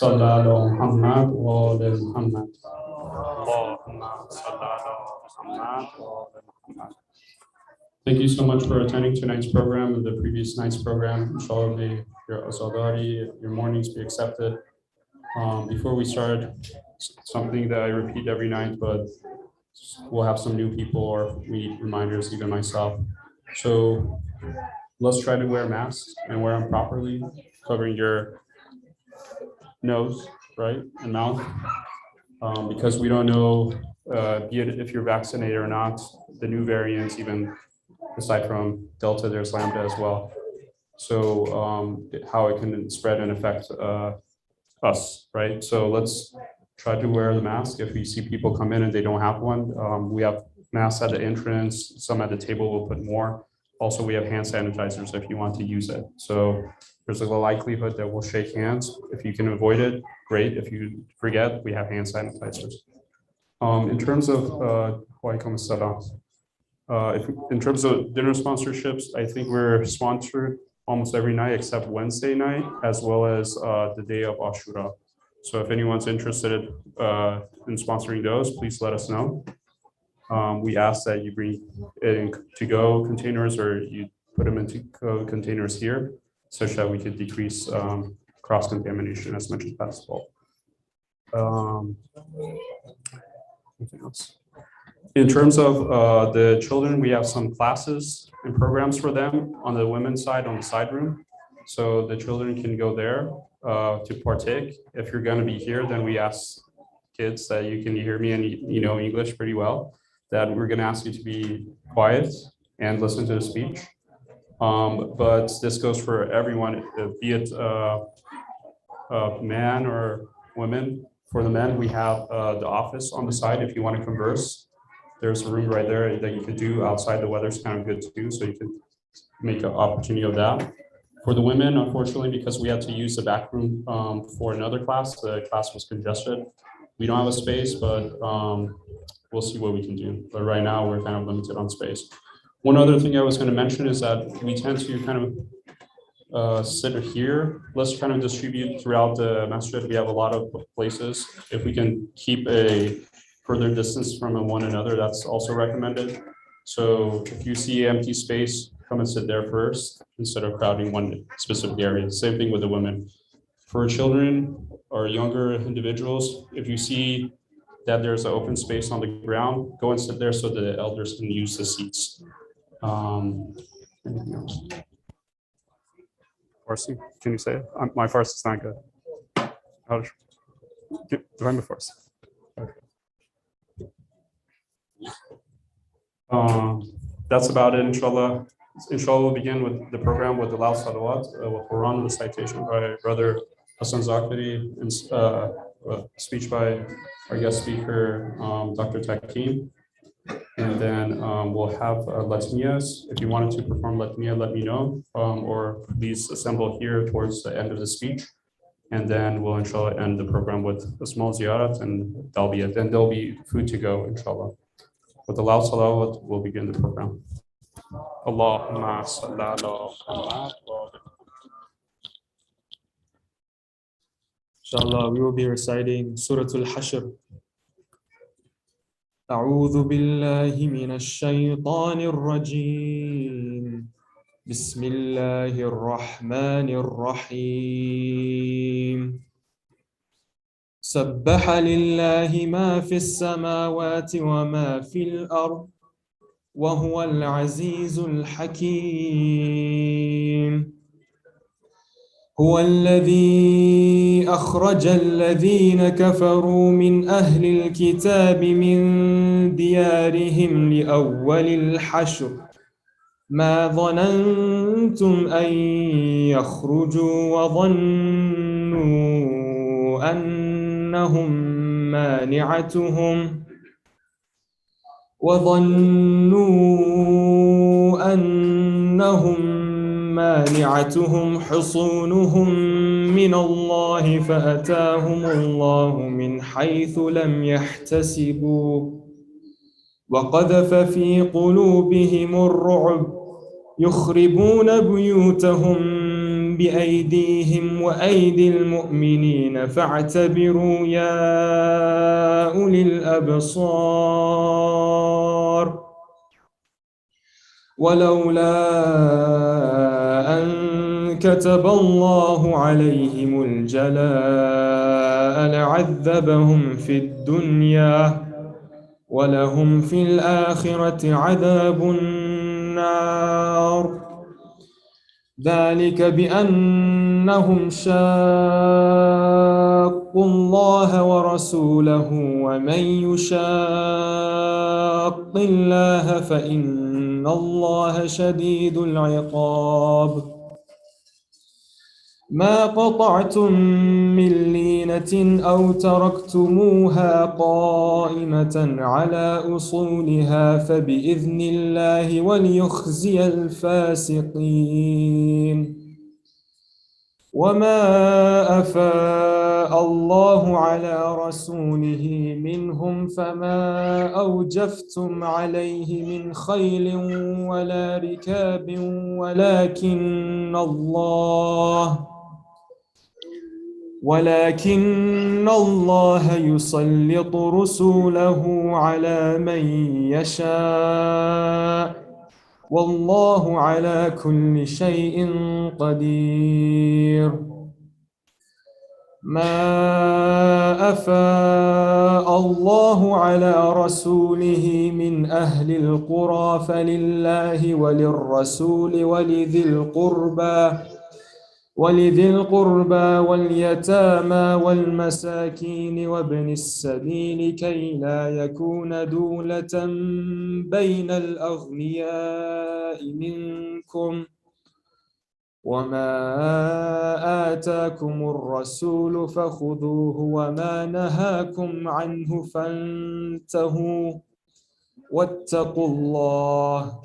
صلى على محمد وآل محمد. اللهم صل على محمد وآل محمد. Thank you so much for attending tonight's program and the previous night's program. Inshallah, may your azadari, your mornings be accepted. Before we start, something that I repeat every night, but we'll have some new people or we need reminders, even myself. So let's try to wear masks and wear them properly, covering your nose, right, and mouth, because we don't know, be it if you're vaccinated or not, the new variants, even aside from Delta, there's Lambda as well. So how it can spread and affect us, right? So let's try to wear the mask. If we see people come in and they don't have one, we have masks at the entrance, some at the table, we'll put more. Also, we have hand sanitizers if you want to use it. So there's a likelihood that we'll shake hands. If you can avoid it, great. If you forget, we have hand sanitizers. In terms of in terms of dinner sponsorships, I think we're sponsored almost every night except Wednesday night, as well as the day of Ashura. So if anyone's interested in sponsoring those, please let us know. We ask that you bring in to-go containers or you put them into containers here, such that we could decrease cross-contamination as much as possible. Anything else? In terms of the children, we have some classes and programs for them on the women's side, on the side room. So the children can go there to partake. If you're going to be here, then we ask kids that you can hear me and you know English pretty well, that we're going to ask you to be quiet and listen to the speech. But this goes for everyone, be it man or women. For the men, we have the office on the side if you want to converse. There's a room right there that you can do outside. The weather's kind of good too, so you can make an opportunity of that. For the women, unfortunately, because we had to use the back room for another class, the class was congested. We don't have a space, but we'll see what we can do. But right now, we're kind of limited on space. One other thing I was going to mention is that we tend to kind of sit here. Let's kind of distribute throughout the masjid. We have a lot of places. If we can keep a further distance from one another, that's also recommended. So if you see empty space, come and sit there first instead of crowding one specific area. Same thing with the women. For children or younger individuals, if you see that there's an open space on the ground, go and sit there so the elders can use the seats. Anything else? Farsi, can you say it? My Farsi is not good. Divine Farsi. That's about it, inshallah. Inshallah, we'll begin with the program with the loud salawat, with Quran recitation by Brother Hassan Zakari, and speech by our guest speaker, Dr. Takim. And then we'll have Latmiyas. If you wanted to perform Latmiya, let me know, or please assemble here towards the end of the speech. And then we'll, inshallah, end the program with a small ziyarat, and there'll be food to go, inshallah. With the loud salawat, we'll begin the program. Allahumma salli ala Muhammad. Inshallah, we will be reciting Surah Al-Hashr. أعوذ بالله من الشيطان الرجيم. بسم الله الرحمن الرحيم. سبح لله ما في السماوات وما في الأرض وهو العزيز الحكيم. هو الذي أخرج الذين كفروا من أهل الكتاب من ديارهم لأول الحشر ما ظننتم أن يخرجوا وظنوا أنهم مانعتهم حصونهم من الله فأتاهم الله من حيث لم يحتسبوا وقذف في قلوبهم الرعب يخربون بيوتهم بأيديهم وأيدي المؤمنين فاعتبروا يا أولي الأبصار ولولا أن كتب الله عليهم الجلاء لعذبهم في الدنيا ولهم في الآخرة عذاب النار ذلك بأنهم شاقوا الله ورسوله ومن يشاق الله فإن الله شديد العقاب ما قطعتم من لينة أو تركتموها قائمة على أصولها فبإذن الله وليخزي الفاسقين وما أفاء الله على رسوله منهم فما أوجفتم عليه من خيل ولا ركاب ولكن الله يسلط رسوله على من يشاء والله على كل شيء قدير ما أفاء الله على رسوله من أهل القرى فلله وللرسول ولذي القربى واليتامى والمساكين وابن السبيل كي لا يكون دولة بين الأغنياء منكم وما آتاكم الرسول فخذوه وما نهاكم عنه فانتهوا واتقوا الله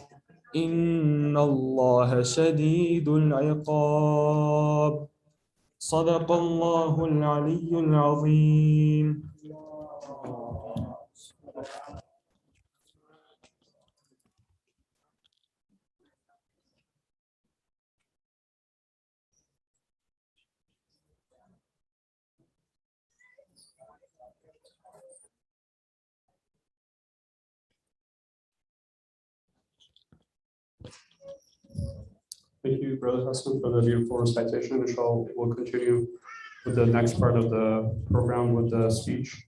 إن الله شديد العقاب صدق الله العلي العظيم. Thank you, Brother Hassan, for the beautiful recitation. Inshallah, we'll continue with the next part of the program with the speech.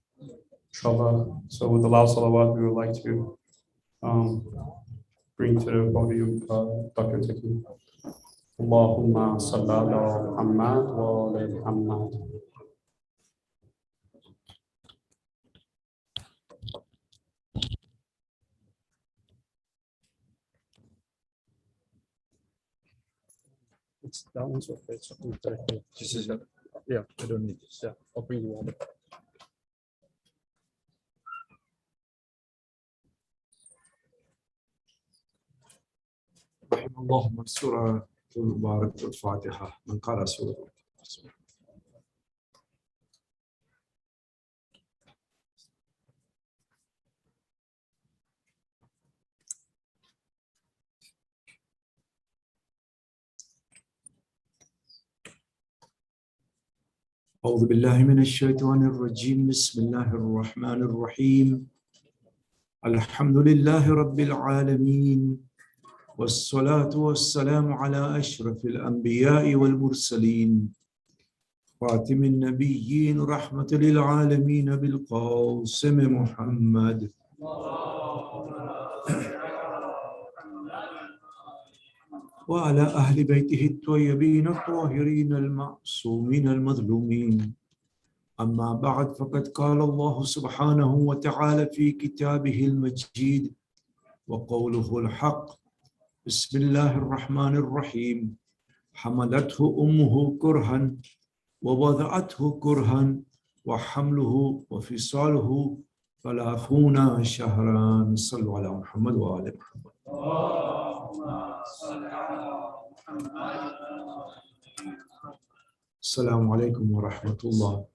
Inshallah. So with the loud salawat, we would like to bring to the podium Dr. Takim. Allahumma salli ala Muhammad wa ala Muhammad. That one's okay. This is yeah, I don't need this. Yeah, I'll bring you water. رحم الله من سورة المباركة الفاتحة من قرأ سورة أعوذ بالله من الشيطان الرجيم بسم الله الرحمن الرحيم الحمد لله رب العالمين والصلاة والسلام على أشرف الأنبياء والمرسلين خاتم النبيين رحمة للعالمين بالقاسم محمد وعلى أهل بيته الطيبين الطاهرين المعصومين المظلومين أما بعد فقد قال الله سبحانه وتعالى في كتابه المجيد وقوله الحق بسم الله الرحمن الرحيم حملته أمه كرها ووضعته كرها وحمله وفصاله 30 شهرا صلوا على محمد وآل محمد. Assalamu alaikum wa rahmatullah.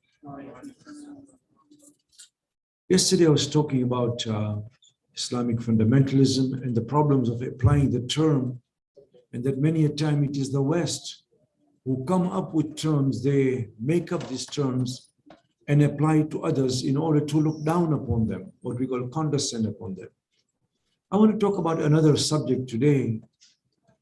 Yesterday I was talking about Islamic fundamentalism and the problems of applying the term, and that many a time it is the West who come up with terms, they make up these terms and apply it to others in order to look down upon them, what we call condescend upon them. I want to talk about another subject today,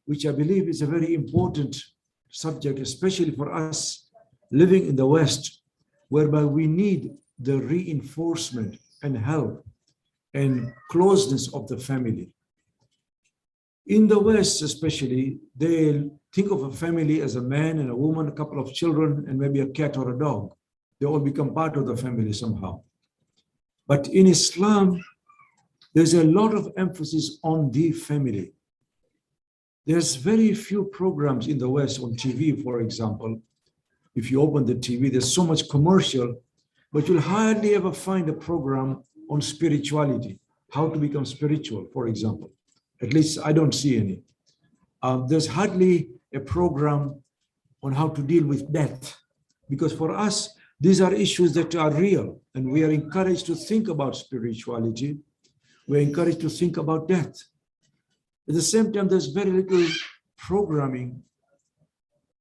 which I believe is a very important subject, especially for us living in the West, whereby we need the reinforcement and help and closeness of the family. In the West, especially, they think of a family as a man and a woman, a couple of children, and maybe a cat or a dog. They all become part of the family somehow. But in Islam, there's a lot of emphasis on the family. There's very few programs in the West on TV, for example. If you open the TV, there's so much commercial, but you'll hardly ever find a program on spirituality, how to become spiritual, for example. At least I don't see any. There's hardly a program on how to deal with death, because for us, these are issues that are real, and we are encouraged to think about spirituality. We're encouraged to think about death. At the same time, there's very little programming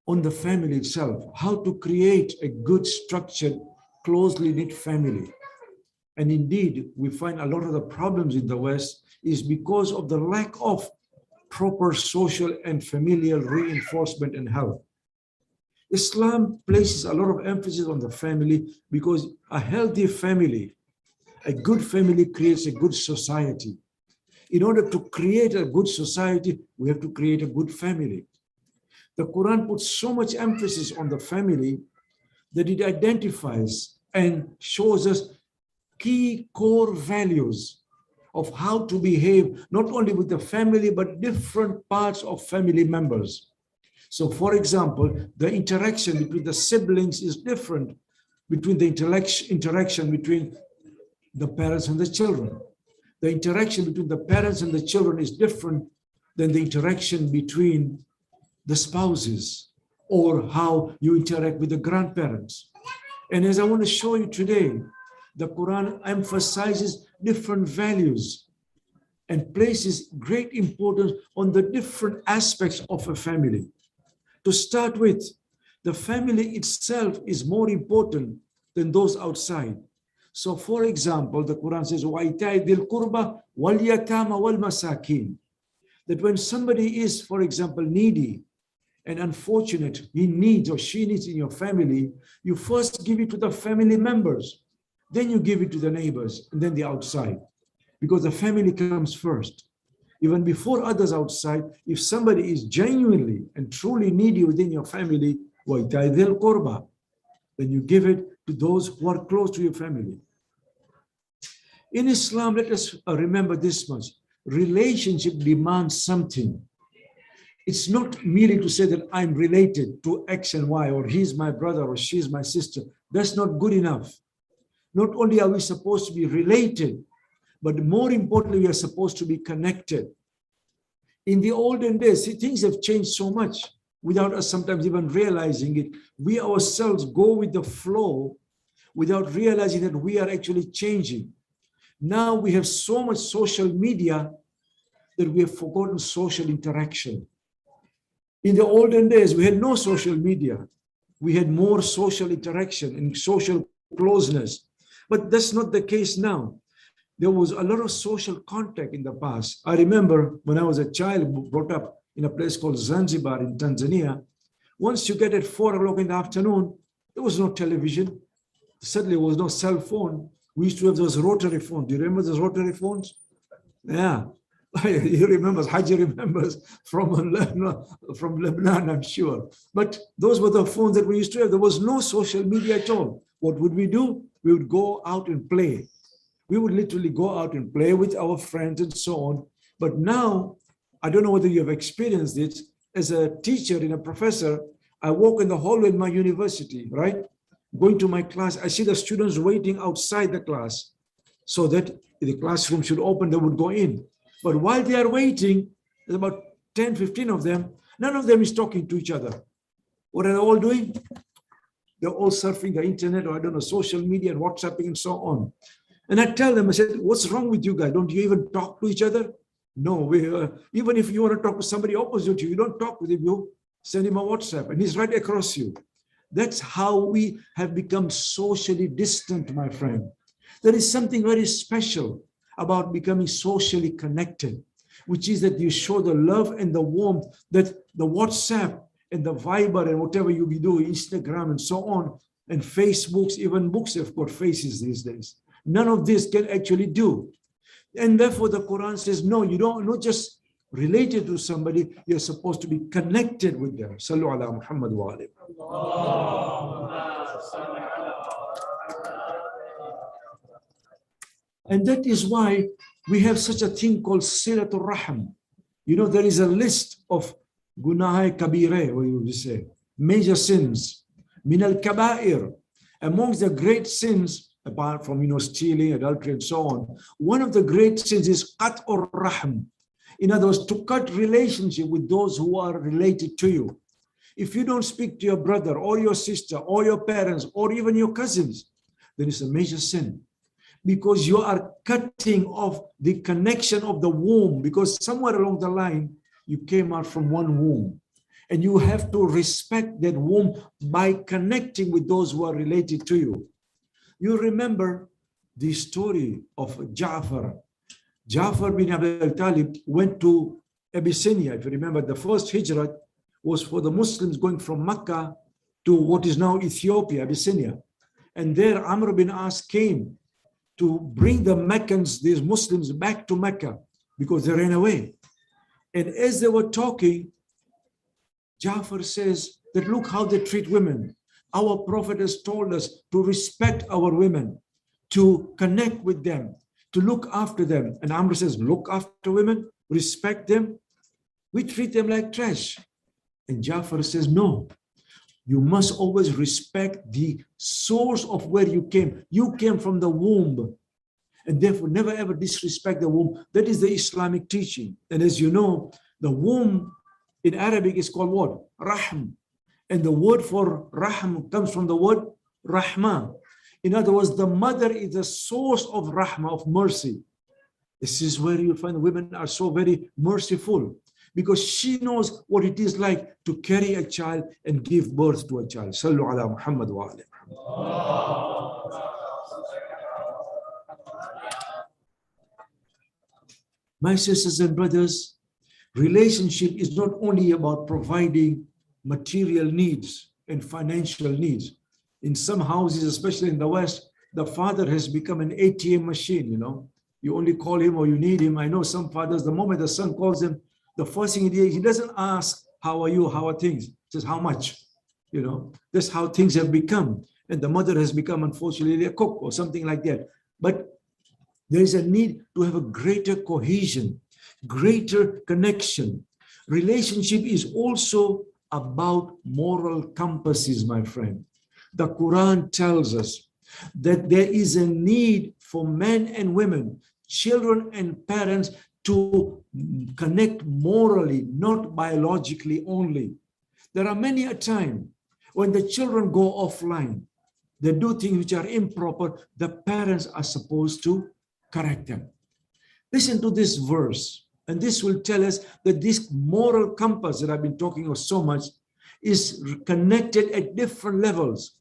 on the family itself, how to create a good, structured, closely knit family. And indeed, we find a lot of the problems in the West is because of the lack of proper social and familial reinforcement and help. Islam places a lot of emphasis on the family because a healthy family, a good family creates a good society. In order to create a good society, we have to create a good family. The Quran puts so much emphasis on the family that it identifies and shows us key core values of how to behave, not only with the family, but different parts of family members. So for example, the interaction between the siblings is different between the interaction between the parents and the children. The interaction between the parents and the children is different than the interaction between the spouses or how you interact with the grandparents. And as I want to show you today, the Quran emphasizes different values and places great importance on the different aspects of a family. To start with, the family itself is more important than those outside. So for example, the Quran says, وَإِيتَاءِ ذِي الْقُرْبَى وَالْيَتَامَ وَالْمَسَاكِينَ. That when somebody is, for example, needy and unfortunate, he needs or she needs in your family, you first give it to the family members, then you give it to the neighbors, and then the outside, because the family comes first. Even before others outside, if somebody is genuinely and truly needy within your family, وَإِيتَاءِ ذِي الْقُرْبَى, then you give it to those who are close to your family. In Islam, let us remember this much. Relationship demands something. It's not merely to say that I'm related to X and Y, or he's my brother or she's my sister. That's not good enough. Not only are we supposed to be related, but more importantly, we are supposed to be connected. In the olden days, things have changed so much without us sometimes even realizing it. We ourselves go with the flow without realizing that we are actually changing. Now we have so much social media that we have forgotten social interaction. In the olden days, we had no social media. We had more social interaction and social closeness. But that's not the case now. There was a lot of social contact in the past. I remember when I was a child brought up in a place called Zanzibar in Tanzania, once you get at 4 o'clock in the afternoon, there was no television. Certainly there was no cell phone. We used to have those rotary phones. Do you remember those rotary phones? Yeah. He remembers, Haji remembers from Lebanon, I'm sure. But those were the phones that we used to have. There was no social media at all. What would we do? We would go out and play. We would literally go out and play with our friends and so on. But now, I don't know whether you have experienced it. As a teacher and a professor, I walk in the hallway in my university, right? Going to my class, I see the students waiting outside the class so that the classroom should open, they would go in. But while they are waiting, there's about 10, 15 of them, none of them is talking to each other. What are they all doing? They're all surfing the internet, or I don't know, social media and WhatsApping and so on. And I tell them, I said, what's wrong with you guys? Don't you even talk to each other? No, even if you want to talk to somebody opposite you, you don't talk with them, you Send him a WhatsApp and he's right across you. That's how we have become socially distant, my friend. There is something very special about becoming socially connected, which is that you show the love and the warmth that the WhatsApp and the Viber and whatever you be doing, Instagram and so on, and Facebooks, even books have got faces these days. None of this can actually do. And therefore the Quran says, no, you don't not just related to somebody, you're supposed to be connected with them. Sallu ala Muhammad wa alayhi. And that is why we have such a thing called Silatul Rahim. You know, there is a list of Gunah Kabire, what you would say, major sins. Min al Kaba'ir. Amongst the great sins, apart from, you know, stealing, adultery, and so on, one of the great sins is Qat'ur Rahim. In other words, to cut relationship with those who are related to you. If you don't speak to your brother or your sister or your parents or even your cousins, then it's a major sin. Because you are cutting off the connection of the womb, because somewhere along the line, you came out from one womb. And you have to respect that womb by connecting with those who are related to you. You remember the story of Ja'far. Ja'far bin Abi Talib went to Abyssinia. If you remember, the first hijrah was for the Muslims going from Mecca to what is now Ethiopia, Abyssinia. And there Amr bin As came to bring the Meccans, these Muslims, back to Mecca because they ran away. And as they were talking, Ja'far says that look how they treat women. Our Prophet has told us to respect our women, to connect with them, to look after them. And Amr says, look after women, respect them. We treat them like trash. And Ja'far says, no, you must always respect the source of where you came. You came from the womb. And therefore, never ever disrespect the womb. That is the Islamic teaching. And as you know, the womb in Arabic is called what? Rahm. And the word for Rahm comes from the word Rahma. In other words, the mother is the source of Rahma, of mercy. This is where you'll find women are so very merciful, because she knows what it is like to carry a child and give birth to a child. Sallu ala Muhammad wa alayhi. My sisters and brothers, relationship is not only about providing material needs and financial needs. In some houses, especially in the West, the father has become an ATM machine, you know. You only call him or you need him. I know some fathers, the moment the son calls him, the first thing he doesn't ask, how are you, how are things? He says, how much? You know, that's how things have become. And the mother has become, unfortunately, a cook or something like that. But there is a need to have a greater cohesion, greater connection. Relationship is also about moral compasses, my friend. The Quran tells us that there is a need for men and women, children and parents to connect morally, not biologically only. There are many a time when the children go offline, they do things which are improper, the parents are supposed to correct them. Listen to this verse, and this will tell us that this moral compass that I've been talking of so much is connected at different levels.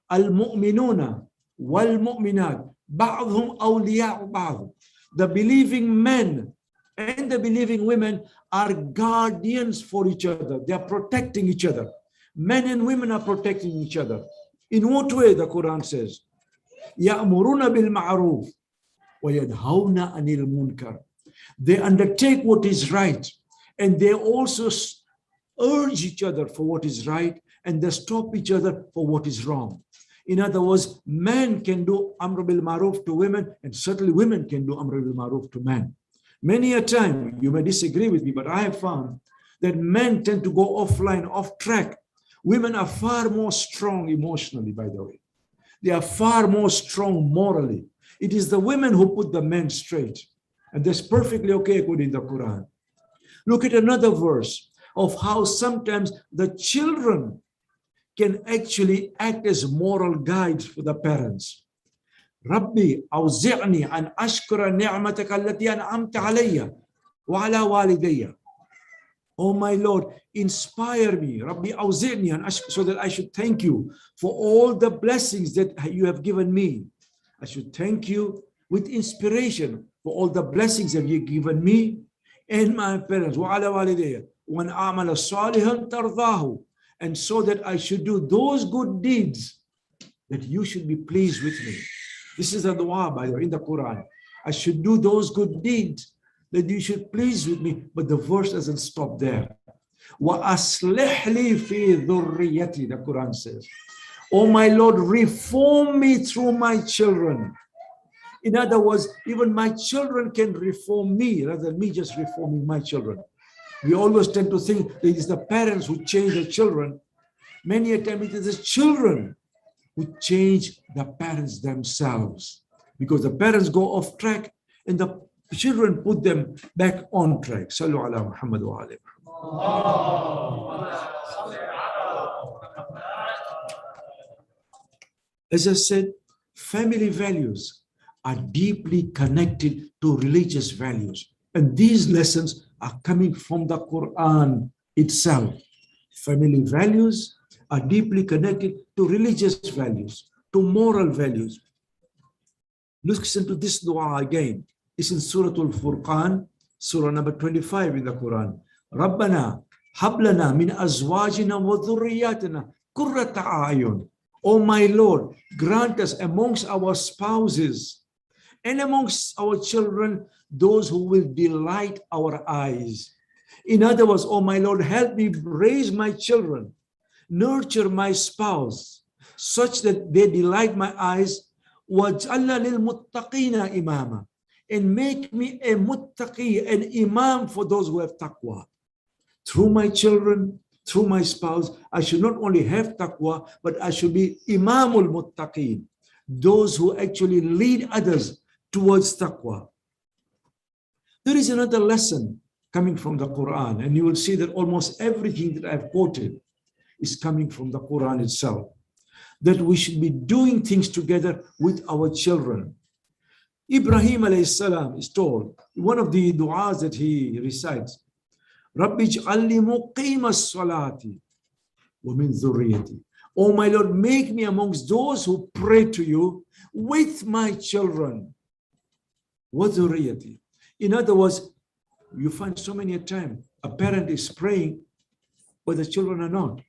Al-mu'minuna wal-mu'minat ba'dhum awliya'u ba'd. The believing men and the believing women are guardians for each other. They are protecting each other. Men and women are protecting each other. In what way? The Quran says, يَأْمُرُونَ بِالْمَعْرُوفِ وَيَنْهَوْنَ عَنِ الْمُنْكَرِ. They undertake what is right, and they also urge each other for what is right, and they stop each other for what is wrong. In other words, men can do amr bil ma'ruf to women, and certainly women can do amr bil ma'ruf to men. Many a time, you may disagree with me, but I have found that men tend to go offline, off track. Women are far more strong emotionally, by the way. They are far more strong morally. It is the women who put the men straight. And that's perfectly okay according to the Quran. Look at another verse of how sometimes the children can actually act as moral guides for the parents. Rabbi, awzi'ni an ashkura ni'mataka allati an'amta alayya wa ala walidayya. Oh my Lord, inspire me, Rabbi awzi'ni an ashkur, so that I should thank you for all the blessings that you have given me. I should thank you with inspiration for all the blessings that you've given me and my parents. وَعَلَى وَالِدَيَّ وَأَنْ أَعْمَلَ صَالِحًا تَرْضَاهُ, and so that I should do those good deeds that you should be pleased with me. This is a dua, by the way, in the Quran. I should do those good deeds that you should please with me. But the verse doesn't stop there. وَأَصْلِحْ لِي فِي ذُرِّيَّتِي, the Quran says. Oh my Lord, reform me through my children. In other words, even my children can reform me rather than me just reforming my children. We always tend to think that it is the parents who change the children. Many a time it is the children who change the parents themselves, because the parents go off track and the children put them back on track. Sallu ala Muhammad wa alayhi. As I said, family values are deeply connected to religious values. And these lessons are coming from the Quran itself. Family values are deeply connected to religious values, to moral values. Listen to this dua again. It's in Surah Al-Furqan, Surah number 25 in the Quran. Rabbana hablana min azwajina wa dhurriyatina qurrata a'yun. Oh my Lord, grant us amongst our spouses and amongst our children those who will delight our eyes. In other words, oh my Lord, help me raise my children, nurture my spouse, such that they delight my eyes. وَاجْعَلْنَا لِلْمُتَّقِينَ إِمَامًا, and make me a muttaqi, an imam for those who have taqwa. Through my children, through my spouse, I should not only have taqwa, but I should be imamul muttaqin, those who actually lead others towards taqwa. There is another lesson coming from the Quran, and you will see that almost everything that I've quoted is coming from the Quran itself, that we should be doing things together with our children. Ibrahim alayhi salam is told, one of the du'as that he recites, Rabbi ij'alni muqima as-salati wa min dhurriyyati. Oh my Lord, make me amongst those who pray to you with my children. Wa dhurriyyati. In other words, you find so many a time a parent is praying, but the children are not.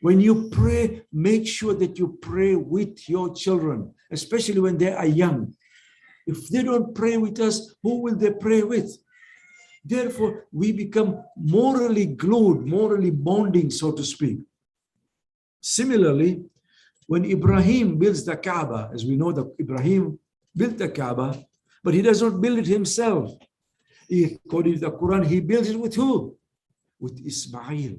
When you pray, make sure that you pray with your children, especially when they are young. If they don't pray with us, who will they pray with? Therefore, we become morally glued, morally bonding, so to speak. Similarly, when Ibrahim builds the Kaaba, as we know that Ibrahim built the Kaaba, but he does not build it himself. According to the Quran, he builds it with who? With Ismail.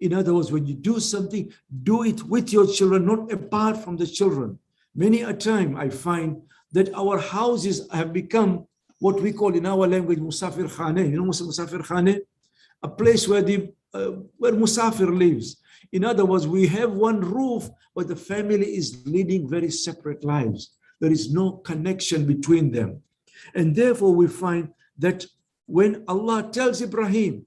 In other words, when you do something, do it with your children, not apart from the children. Many a time I find that our houses have become what we call in our language Musafir Khane. You know Musafir Khane? A place where Musafir lives. In other words, we have one roof, but the family is leading very separate lives. There is no connection between them. And therefore we find that when Allah tells Ibrahim,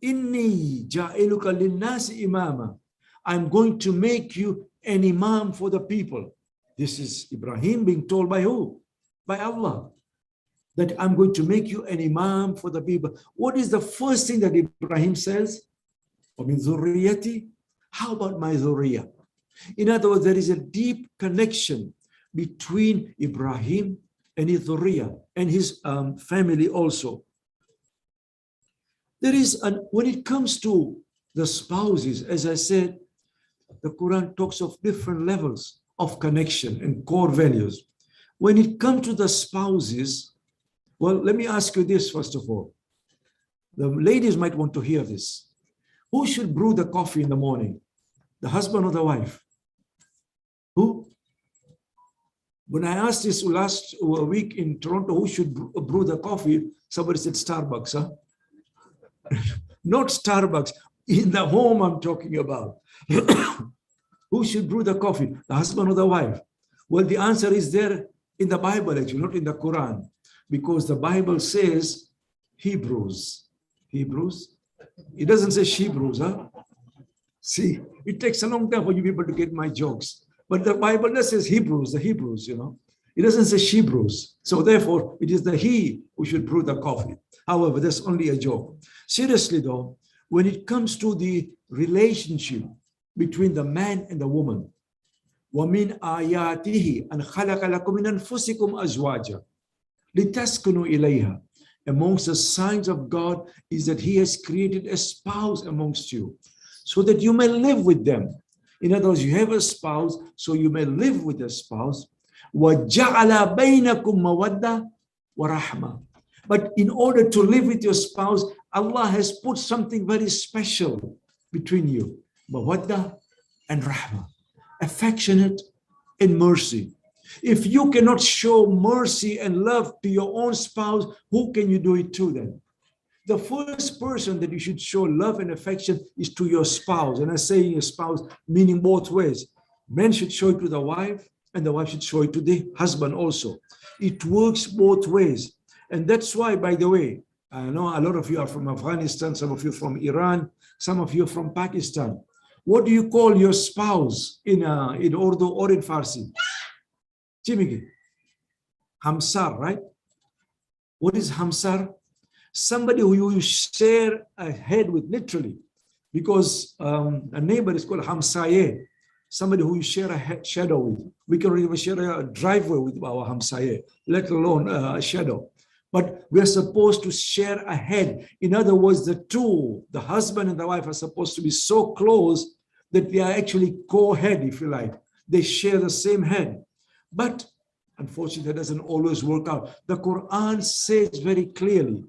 Inni ja'iluka linnasi imama, I'm going to make you an imam for the people. This is Ibrahim being told by who? By Allah. That I'm going to make you an imam for the people. What is the first thing that Ibrahim says? وَمِن ذُرِّيَّتِي. How about my dhurriyyah? In other words, there is a deep connection between Ibrahim and his dhurriyyah and his family also. There is, when it comes to the spouses, as I said, the Quran talks of different levels of connection and core values. When it comes to the spouses, well, let me ask you this first of all. The ladies might want to hear this. Who should brew the coffee in the morning? The husband or the wife? Who? When I asked this last week in Toronto, who should brew the coffee? Somebody said Starbucks, huh? Not Starbucks. In the home I'm talking about. Who should brew the coffee? The husband or the wife? Well, the answer is there in the Bible, actually, not in the Quran. Because the Bible says Hebrews. Hebrews It doesn't say Hebrews, huh? See, it takes a long time for you people to get my jokes. But the Bible does says Hebrews, the Hebrews, you know. It doesn't say Hebrews. So therefore, it is the he who should brew the coffee. However, that's only a joke. Seriously though, when it comes to the relationship between the man and the woman, وَمِنْ آيَاتِهِ أَنْ خَلَقَ لَكُمْ مِنْ أَنفُسِكُمْ أَزْوَاجًا لِتَسْكُنُوا إِلَيْهَا. Amongst the signs of God is that he has created a spouse amongst you so that you may live with them. In other words, you have a spouse, so you may live with a spouse. وَجَعَلَ بَيْنَكُمْ مَوَدَّةً وَرَحْمَةً. But in order to live with your spouse, Allah has put something very special between you. Mawadda and rahmah. Affectionate and mercy. If you cannot show mercy and love to your own spouse, who can you do it to then? The first person that you should show love and affection is to your spouse. And I say your spouse, meaning both ways. Men should show it to the wife, and the wife should show it to the husband also. It works both ways. And that's why, by the way, I know a lot of you are from Afghanistan, some of you from Iran, some of you from Pakistan. What do you call your spouse in Urdu or in Farsi? Chimiki. Hamsar, right? What is Hamsar? Somebody who you share a head with, literally, because a neighbor is called Hamsaye, somebody who you share a shadow with. We can even share a driveway with our Hamsaye, let alone a shadow. But we are supposed to share a head. In other words, the two, the husband and the wife, are supposed to be so close that they are actually co-head, if you like. They share the same head. But unfortunately, that doesn't always work out. The Quran says very clearly,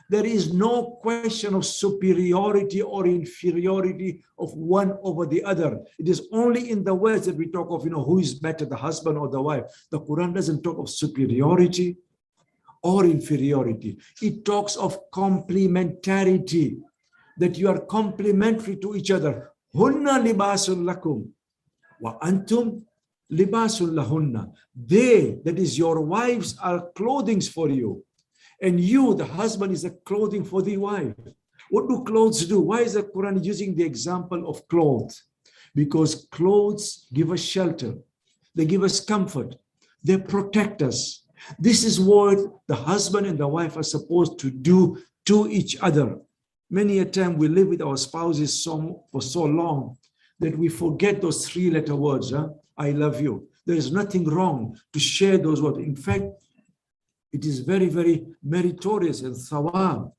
there is no question of superiority or inferiority of one over the other. It is only in the words that we talk of, who is better, the husband or the wife. The Quran doesn't talk of superiority or inferiority. It talks of complementarity, that you are complementary to each other. Hunna libasul lakum wa antum libasul lahunna. They, that is your wives, are clothing for you. And you, the husband, is a clothing for the wife. What do clothes do? Why is the Quran using the example of clothes? Because clothes give us shelter. They give us comfort. They protect us. This is what the husband and the wife are supposed to do to each other. Many a time we live with our spouses for so long that we forget those three-letter words. I love you. There is nothing wrong to share those words. In fact, it is very, very meritorious and thawab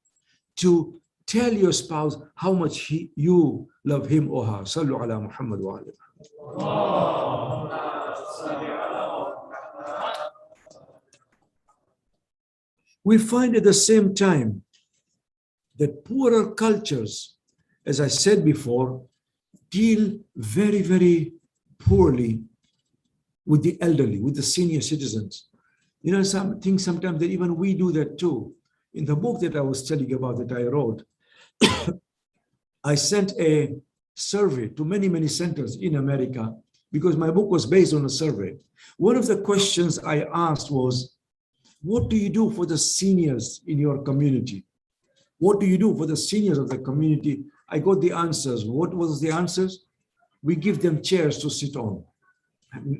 to tell your spouse how much you love him or her. Sallu ala Muhammad wa ala. We find at the same time that poorer cultures, as I said before, deal very, very poorly with the elderly, with the senior citizens. Some things sometimes that even we do that too. In the book that I was telling about that I wrote, I sent a survey to many, many centers in America because my book was based on a survey. One of the questions I asked was, what do you do for the seniors in your community? What do you do for the seniors of the community? I got the answers. What was the answers? We give them chairs to sit on.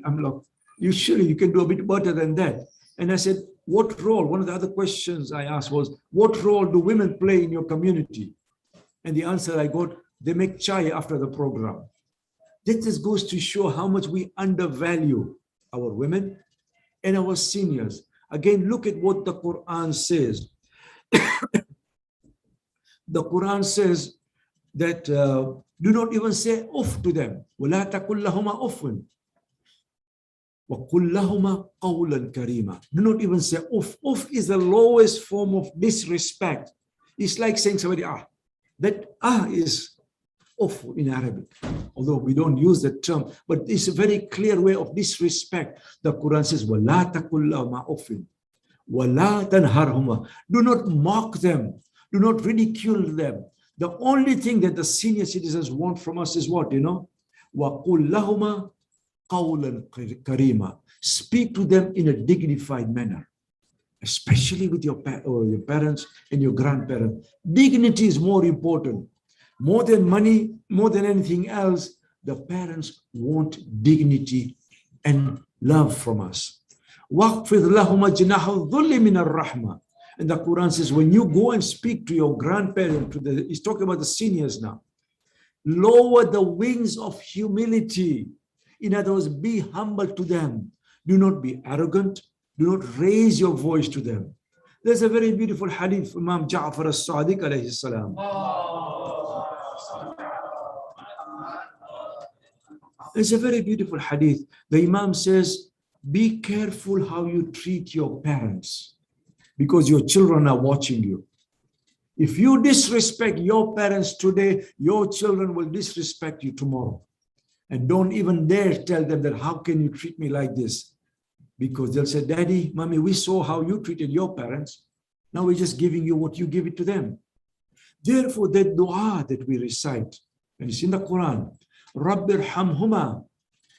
I'm like, you can do a bit better than that. And I said, what role? One of the other questions I asked was, what role do women play in your community? And the answer I got, they make chai after the program. That just goes to show how much we undervalue our women and our seniors. Again, look at what the Quran says. The Quran says that do not even say uff to them. وَلَا تَقُلْ لَهُمَا أُفٌّ وَقُلْ لَهُمَا قَوْلًا كَرِيمًا. Do not even say uff. Uff is the lowest form of disrespect. It's like saying somebody, that is uff in Arabic. Although we don't use that term, but it's a very clear way of disrespect. The Quran says, وَلَا تَقُلْ لَهُمَا أُفٍّ وَلَا تَنْهَرْهُمَا. Do not mock them. Do not ridicule them. The only thing that the senior citizens want from us is what, وَقُلْ لَهُمَا قَوْلًا كَرِيمًا. Speak to them in a dignified manner. especially with your parents and your grandparents. Dignity is more important. More than money, more than anything else, the parents want dignity and love from us. وَاخْفِضْ لَهُمَا جَنَاحَ الذُّلِّ مِنَ الرَّحْمَةِ. And the Quran says, when you go and speak to your grandparent, he's talking about the seniors now, lower the wings of humility. In other words, be humble to them. Do not be arrogant. Do not raise your voice to them. There's a very beautiful hadith from Imam Ja'far as-Sadiq alayhi salam. It's a very beautiful hadith. The Imam says, be careful how you treat your parents, because your children are watching you. If you disrespect your parents today, your children will disrespect you tomorrow. And don't even dare tell them that, how can you treat me like this? Because they'll say, Daddy, Mommy, we saw how you treated your parents. Now we're just giving you what you give it to them. Therefore, that dua that we recite, and it's in the Quran, Rabbir hamhuma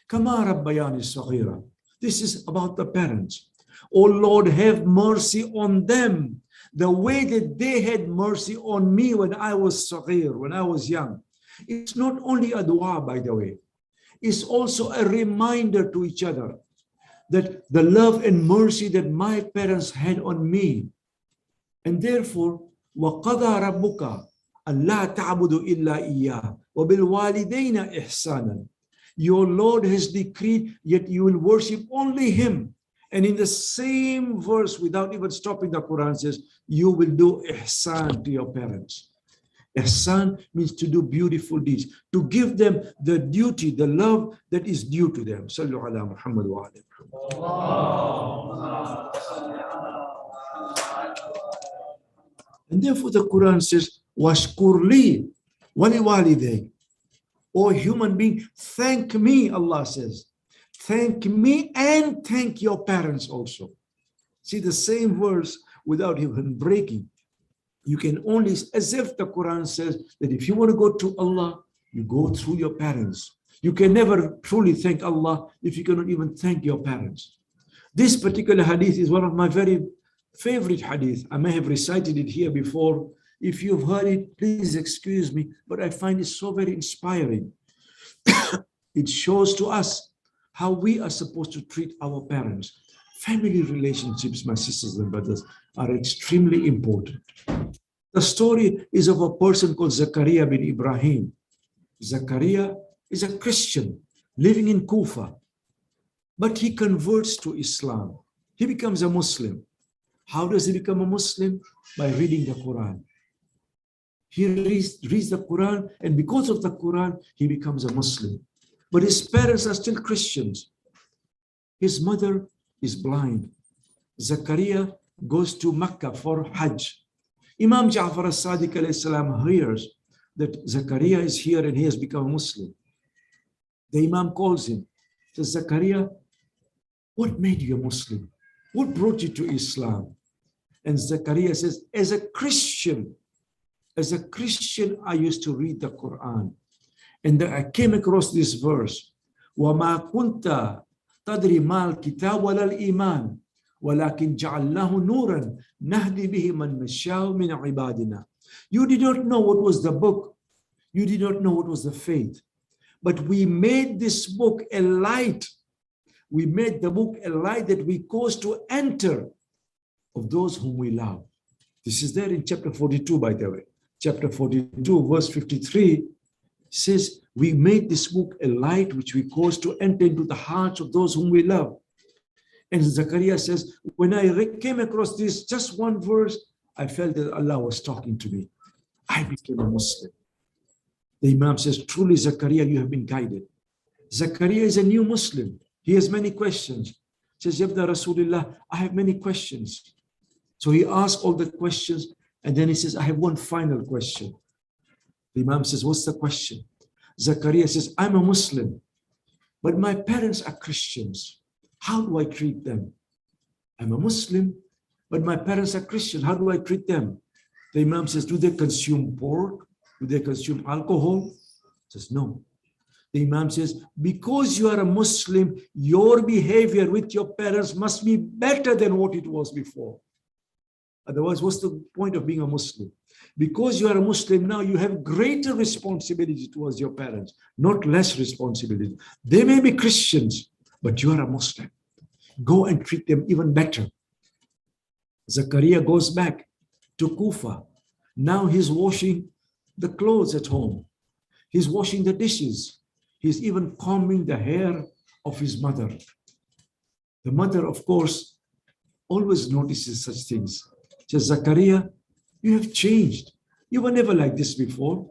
kama rabbayani saghira. This is about the parents. Oh Lord, have mercy on them the way that they had mercy on me when I was saghir, when I was young. It's not only a dua, by the way. It's also a reminder to each other that the love and mercy that my parents had on me. And therefore, وَقَضَى رَبُّكَ أَلَّا تَعْبُدُ إِلَّا إِيَّهُ وَبِالْوَالِدَيْنَ إِحْسَانًا. Your Lord has decreed, yet you will worship only Him. And in the same verse, without even stopping, the Quran says, you will do ihsan to your parents. Ihsan means to do beautiful deeds, to give them the duty, the love that is due to them. Sallu ala Muhammad wa ala Muhammad. And therefore the Quran says, Washkur li wali walidayk. O human being, thank me, Allah says. Thank me and thank your parents also. See the same verse without even breaking. You can only, as if the Quran says that if you want to go to Allah, you go through your parents. You can never truly thank Allah if you cannot even thank your parents. This particular hadith is one of my very favorite hadith. I may have recited it here before. If you've heard it, please excuse me, but I find it so very inspiring. It shows to us how we are supposed to treat our parents. Family relationships, my sisters and brothers, are extremely important. The story is of a person called Zakaria bin Ibrahim. Zakaria is a Christian living in Kufa, but he converts to Islam. He becomes a Muslim. How does he become a Muslim? By reading the Quran. He reads the Quran, and because of the Quran, he becomes a Muslim. But his parents are still Christians. His mother is blind. Zakaria goes to Mecca for Hajj. Imam Ja'far as-Sadiq alayhi salam hears that Zakaria is here and he has become a Muslim. The Imam calls him, says, Zakaria, what made you a Muslim? What brought you to Islam? And Zakaria says, as a Christian, I used to read the Quran. And I came across this verse, وَمَا كُنْتَ تَدْرِي مَا الْكِتَابُ وَلَا الْإِيمَانِ وَلَكِنْ جَعَلْنَاهُ نُورًا نَهْدِي بِهِ مَنْ نَشَاءُ مِنْ عِبَادِنَا. You did not know what was the book. You did not know what was the faith. But we made this book a light. We made the book a light that we caused to enter of those whom we love. This is there in chapter 42, by the way. Chapter 42, verse 53 says, we made this book a light which we caused to enter into the hearts of those whom we love. And Zakaria says, when I came across this, just one verse, I felt that Allah was talking to me. I became a Muslim. The Imam says, truly, Zakaria, you have been guided. Zakaria is a new Muslim. He has many questions. He says, Yabda Rasulullah, I have many questions. So he asks all the questions, and then he says, I have one final question. The Imam says, what's the question? Zakaria says, I'm a Muslim, but my parents are Christians. How do I treat them? I'm a Muslim, but my parents are Christian. How do I treat them? The Imam says, do they consume pork? Do they consume alcohol? He says, no. The Imam says, because you are a Muslim, your behavior with your parents must be better than what it was before. Otherwise, what's the point of being a Muslim? Because you are a Muslim now, you have greater responsibility towards your parents, not less responsibility. They may be Christians, but you are a Muslim. Go and treat them even better. Zakaria goes back to Kufa. Now he's washing the clothes at home. He's washing the dishes. He's even combing the hair of his mother. The mother, of course, always notices such things. She says, Zakaria, you have changed. You were never like this before.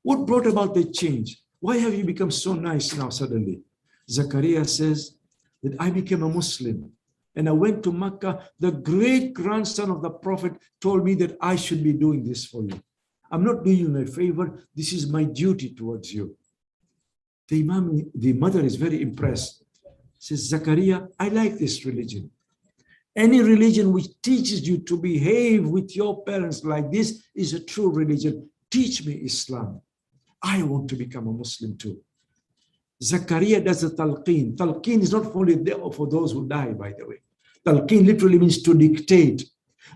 What brought about the change? Why have you become so nice now suddenly? Zakaria says that I became a Muslim and I went to Mecca. The great grandson of the Prophet told me that I should be doing this for you. I'm not doing you a favor. This is my duty towards you. The mother is very impressed. Says, Zakaria, I like this religion. Any religion which teaches you to behave with your parents like this is a true religion. Teach me Islam. I want to become a Muslim too. Zakaria does a talqeen. Talqeen is not only there for those who die, by the way. Talqeen literally means to dictate.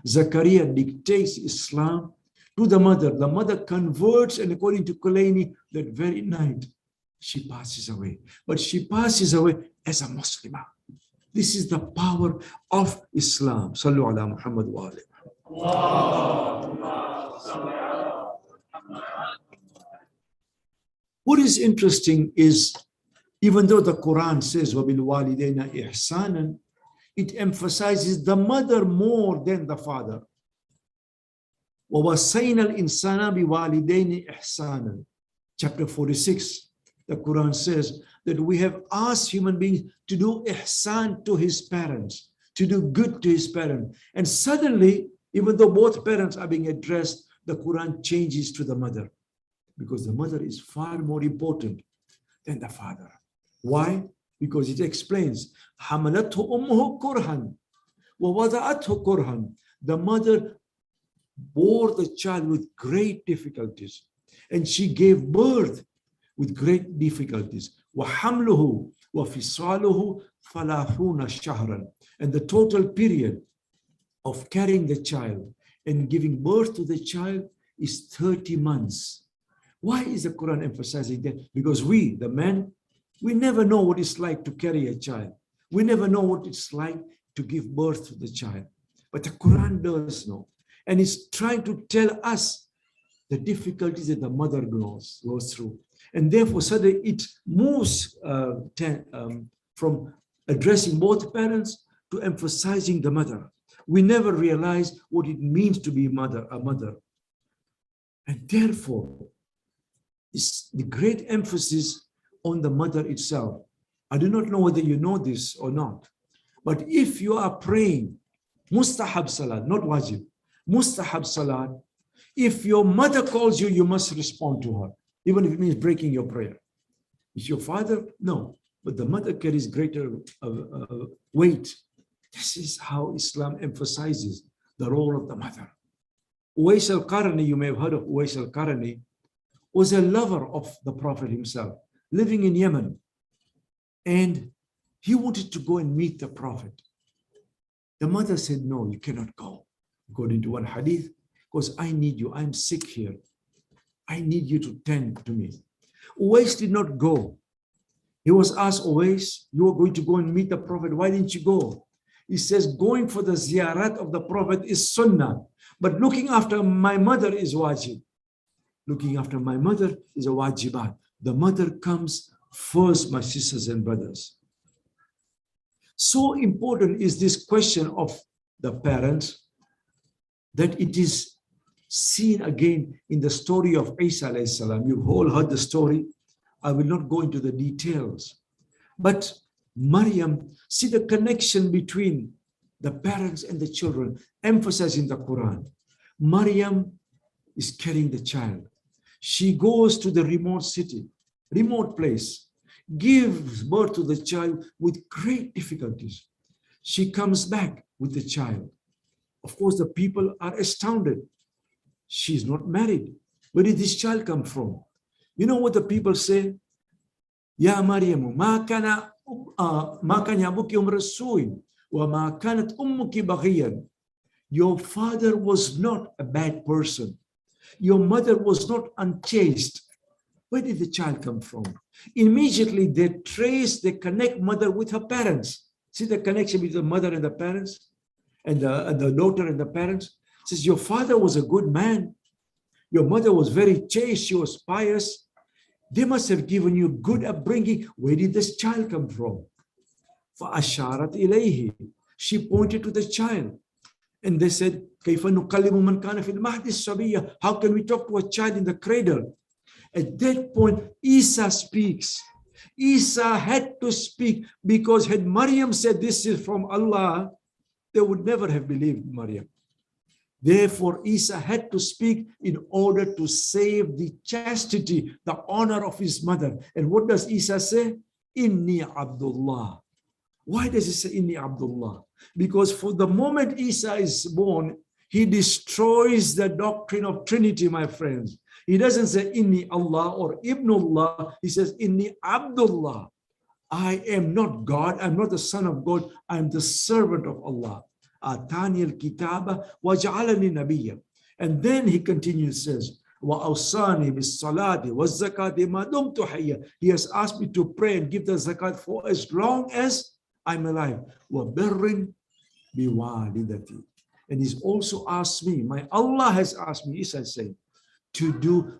Zakaria dictates Islam to the mother. The mother converts, and according to Kulaini, that very night, she passes away. But she passes away as a Muslimah. This is the power of Islam. Sallu ala Muhammad wa alayhi. What is interesting is, even though the Quran says, وَبِالْوَالِدَيْنَ إِحْسَانًا, it emphasizes the mother more than the father. وَوَصَّيْنَا الْإِنسَانَ بِوَالِدَيْنِ إِحْسَانًا. Chapter 46, the Quran says that we have asked human beings to do ihsan to his parents, to do good to his parents. And suddenly, even though both parents are being addressed, the Quran changes to the mother, because the mother is far more important than the father. Why? Because it explains, حَمَلَتْهُ أُمُّهُ كُرْهًا وَوَضَعَتْهُ كُرْهًا. The mother bore the child with great difficulties, and she gave birth with great difficulties. وَحَمْلُهُ وَفِصَالُهُ ثَلَاثُونَ شَهْرًا. And the total period of carrying the child and giving birth to the child is 30 months. Why is the Quran emphasizing that? Because we, the men, we never know what it's like to carry a child. We never know what it's like to give birth to the child. But the Quran does know. And it's trying to tell us the difficulties that the mother goes through. And therefore, suddenly it moves from addressing both parents to emphasizing the mother. We never realize what it means to be a mother. And therefore, it's the great emphasis on the mother itself. I do not know whether you know this or not, but if you are praying mustahab salat, not wajib, mustahab salat, if your mother calls you, you must respond to her, even if it means breaking your prayer. Is your father? No, but the mother carries greater weight. This is how Islam emphasizes the role of the mother. Uwais al-Qarni, you may have heard of Uwais al-Qarni, was a lover of the Prophet himself, living in Yemen. And he wanted to go and meet the Prophet. The mother said, no, you cannot go. According to one hadith, because I need you, I'm sick here. I need you to tend to me. Uwais did not go. He was asked, Uwais, you are going to go and meet the Prophet. Why didn't you go? He says, going for the ziyarat of the Prophet is sunnah, but looking after my mother is wajib. Looking after my mother is a wajibat. The mother comes first, my sisters and brothers. So important is this question of the parents that it is seen again in the story of Isa alayhi salam. You've all heard the story. I will not go into the details. But Maryam, see the connection between the parents and the children, emphasized in the Quran. Maryam is carrying the child. She goes to the remote city, remote place, gives birth to the child with great difficulties. She comes back with the child. Of course, the people are astounded. She's not married. Where did this child come from? You know what the people say? Ya Maryamu, ma kana abuki rasuin wa ma kanat ummuki baghiyan. your father was not a bad person. Your mother was not unchaste. Where did the child come from? Immediately they connect mother with her parents. See the connection between the mother and the parents, and the daughter and the parents. Says your father was a good man. Your mother was very chaste. She was pious. They must have given you good upbringing. Where did this child come from? فَأَشَارَتْ إِلَيْهِ. She pointed to the child. And they said, كَيْفَ نُقَلِّمُ مَنْ كَانَ فِي الْمَهْدِ الصَّبِيَّةِ. How can we talk to a child in the cradle? At that point, Isa speaks. Isa had to speak because had Maryam said this is from Allah, they would never have believed Maryam. Therefore, Isa had to speak in order to save the chastity, the honor of his mother. And what does Isa say? Inni Abdullah. Why does he say Inni Abdullah? Because for the moment Isa is born, he destroys the doctrine of Trinity, my friends. He doesn't say Inni Allah or Ibnullah. He says Inni Abdullah. I am not God. I'm not the son of God. I'm the servant of Allah. Atani al-kitaba waj'alani nabiyya. And then he continues, says, wa awsani bis salati was zakati ma dumtu hayya. He has asked me to pray and give the zakat for as long as I'm alive. Wa birrin bi walidati. And he's also asked me, my Allah has asked me, Isa saying, to do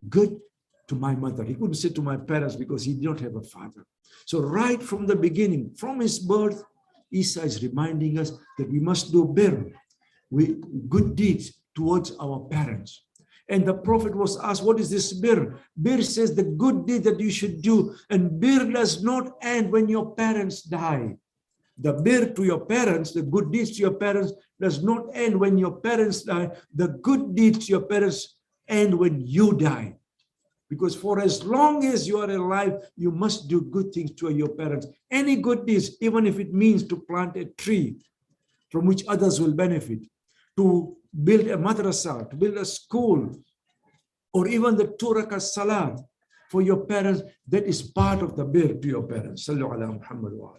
good to my mother. He couldn't say to my parents because he did not have a father. So right from the beginning, from his birth, Isa is reminding us that we must do good deeds towards our parents. And the Prophet was asked, what is this bir? Bir says the good deed that you should do. And bir does not end when your parents die. The bir to your parents, the good deeds to your parents does not end when your parents die. The good deeds to your parents end when you die. Because for as long as you are alive, you must do good things to your parents. Any good deeds, even if it means to plant a tree from which others will benefit, to build a madrasa, to build a school, or even the 2 rakat salat for your parents, that is part of the bir to your parents. Sallu ala Muhammad wa ala.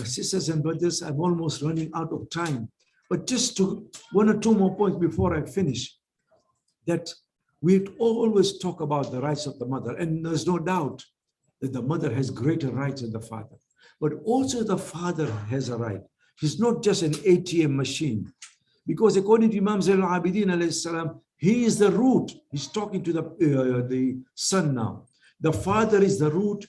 Sisters and brothers, I'm almost running out of time. But just to 1 or 2 more points before I finish, that we always talk about the rights of the mother, and there's no doubt that the mother has greater rights than the father. But also the father has a right. He's not just an ATM machine. Because according to Imam Zain al-Abidin alayhi salam, he is the root. He's talking to the son now. The father is the root,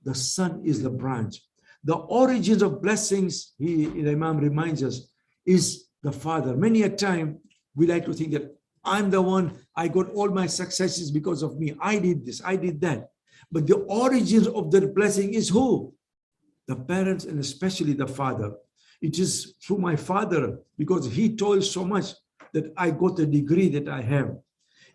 the son is the branch. The origins of blessings, the Imam reminds us, is the father. Many a time we like to think that I'm the one, I got all my successes because of me. I did this, I did that. But the origins of the blessing is who? The parents, and especially the father. It is through my father, because he toiled so much that I got the degree that I have.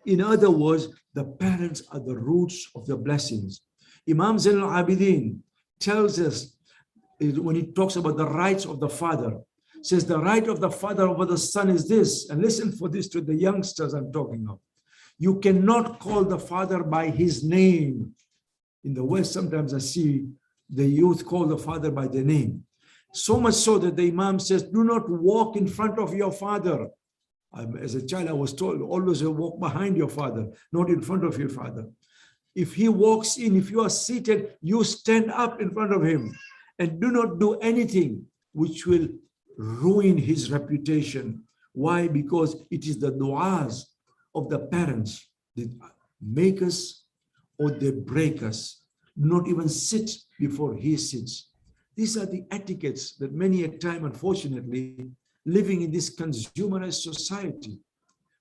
In other words, the parents are the roots of the blessings. Imam Zain al-Abidin tells us, when he talks about the rights of the father, says the right of the father over the son is this, and listen for this to the youngsters I'm talking of. You cannot call the father by his name. In the West, sometimes I see the youth call the father by their name. So much so that the Imam says, do not walk in front of your father. As a child, I was told, always walk behind your father, not in front of your father. If he walks in, if you are seated, you stand up in front of him and do not do anything which will ruin his reputation. Why? Because it is the du'as of the parents that make us or they break us. Do not even sit before he sits. These are the etiquettes that many a time, unfortunately, living in this consumerist society,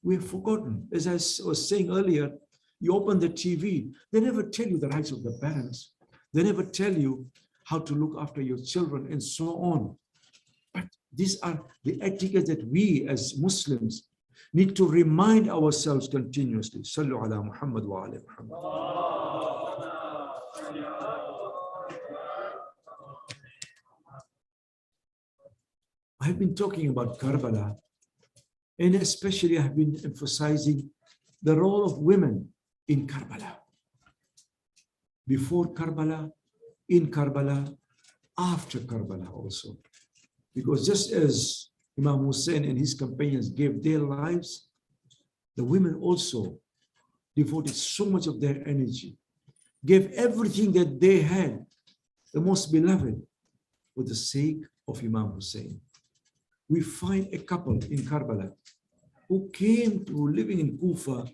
we have forgotten. As I was saying earlier, you open the TV, they never tell you the rights of the parents. They never tell you how to look after your children and so on. But these are the etiquettes that we as Muslims need to remind ourselves continuously. Sallu ala Muhammad wa ala Muhammad. I've been talking about Karbala, and especially I've been emphasizing the role of women in Karbala. Before Karbala, in Karbala, after Karbala also. Because just as Imam Hussein and his companions gave their lives, the women also devoted so much of their energy, gave everything that they had, the most beloved, for the sake of Imam Hussein. We find a couple in Karbala who came to living in Kufa,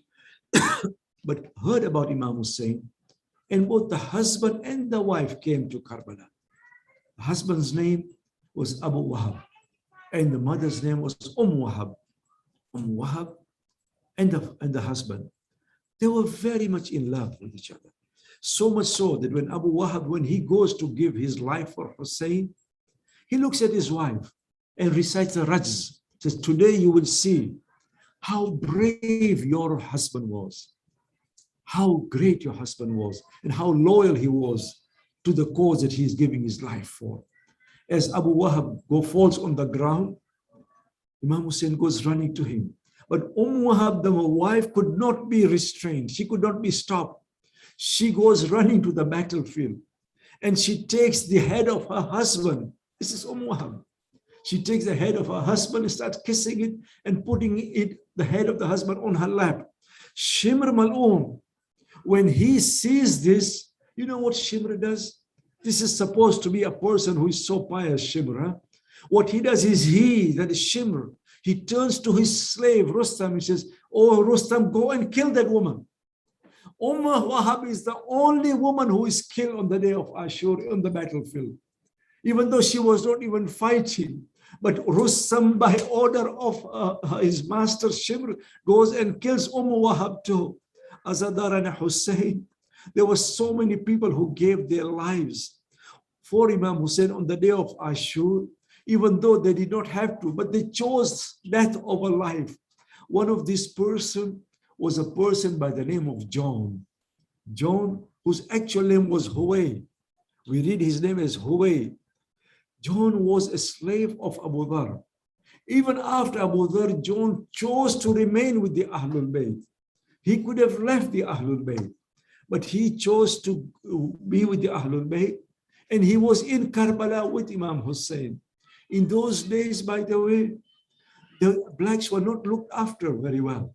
but heard about Imam Hussein, and both the husband and the wife came to Karbala. The husband's name was Abu Wahab, and the mother's name was Wahab. Wahab and the husband, they were very much in love with each other. So much so that when Abu Wahab, when he goes to give his life for Hussein, he looks at his wife and recites the Rajz. Says, today you will see how brave your husband was, how great your husband was, and how loyal he was to the cause that he is giving his life for. As Abu Wahab falls on the ground, Imam Hussein goes running to him. But Wahab, the wife, could not be restrained. She could not be stopped. She goes running to the battlefield and she takes the head of her husband. This is Wahab. She takes the head of her husband and starts kissing it and putting the head of the husband on her lap. Shimr Mal'un, when he sees this, you know what Shimr does? This is supposed to be a person who is so pious, Shimr. Huh? What he does is that is Shimr, he turns to his slave, Rustam, he says, oh, Rustam, go and kill that woman. Wahab is the only woman who is killed on the day of Ashur on the battlefield, even though she was not even fighting. But Rustam, by order of his master Shimr, goes and kills Wahab too. Azadar and Hussein, there were so many people who gave their lives for Imam Hussein on the day of Ashur, even though they did not have to, but they chose death over life. One of these person was a person by the name of John. John, whose actual name was Huway. We read his name as Huway. John was a slave of Abu Dhar. Even after Abu Dhar, John chose to remain with the Ahlul Bayt. He could have left the Ahlul Bayt, but he chose to be with the Ahlul Bayt, and he was in Karbala with Imam Hussein. In those days, by the way, the blacks were not looked after very well.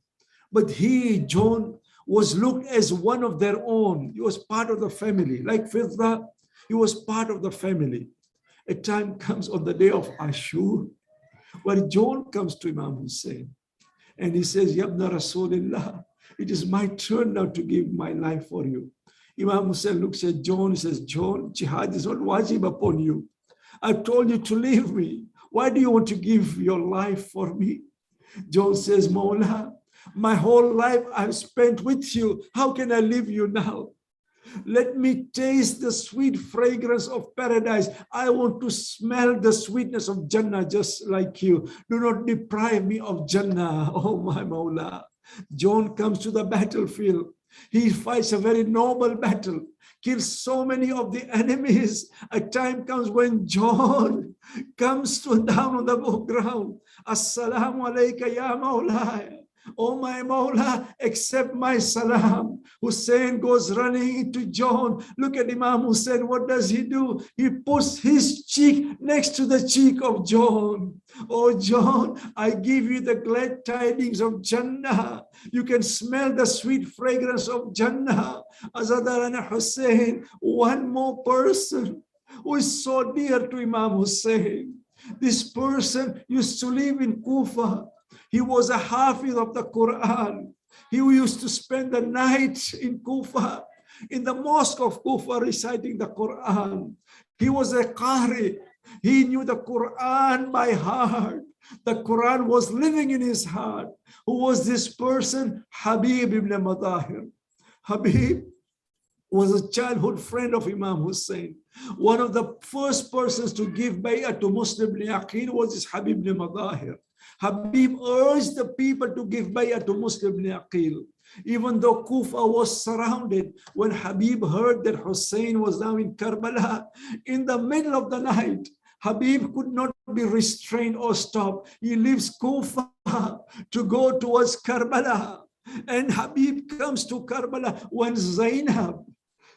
But John, was looked as one of their own. He was part of the family. Like Fidda, he was part of the family. A time comes on the day of Ashur, where John comes to Imam Hussein, and he says, Yabna Rasulillah, it is my turn now to give my life for you. Imam Hussein looks at John and says, John, jihad is not wajib upon you. I've told you to leave me. Why do you want to give your life for me? John says, Mawla, my whole life I've spent with you. How can I leave you now? Let me taste the sweet fragrance of paradise. I want to smell the sweetness of Jannah just like you. Do not deprive me of Jannah, oh my Mawla. John comes to the battlefield. He fights a very noble battle, kills so many of the enemies. A time comes when John comes down on the ground. Assalamu alayka ya Mawla. Oh my Mawla, accept my salam. Hussein goes running into John. Look at Imam Hussein. What does he do? He puts his cheek next to the cheek of John. Oh John, I give you the glad tidings of Jannah. You can smell the sweet fragrance of Jannah. Azadar and Hussein, one more person who is so dear to Imam Hussein. This person used to live in Kufa. He was a hafiz of the Quran. He used to spend the night in Kufa, in the mosque of Kufa, reciting the Quran. He was a qari. He knew the Quran by heart. The Quran was living in his heart. Who was this person? Habib ibn Madahir. Habib was a childhood friend of Imam Hussein. One of the first persons to give bay'ah to Muslim ibn Aqil was this Habib ibn Madahir. Habib urged the people to give bay'ah to Muslim ibn Aqil. Even though Kufa was surrounded, when Habib heard that Hussein was now in Karbala, in the middle of the night, Habib could not be restrained or stopped. He leaves Kufa to go towards Karbala. And Habib comes to Karbala when Zainab,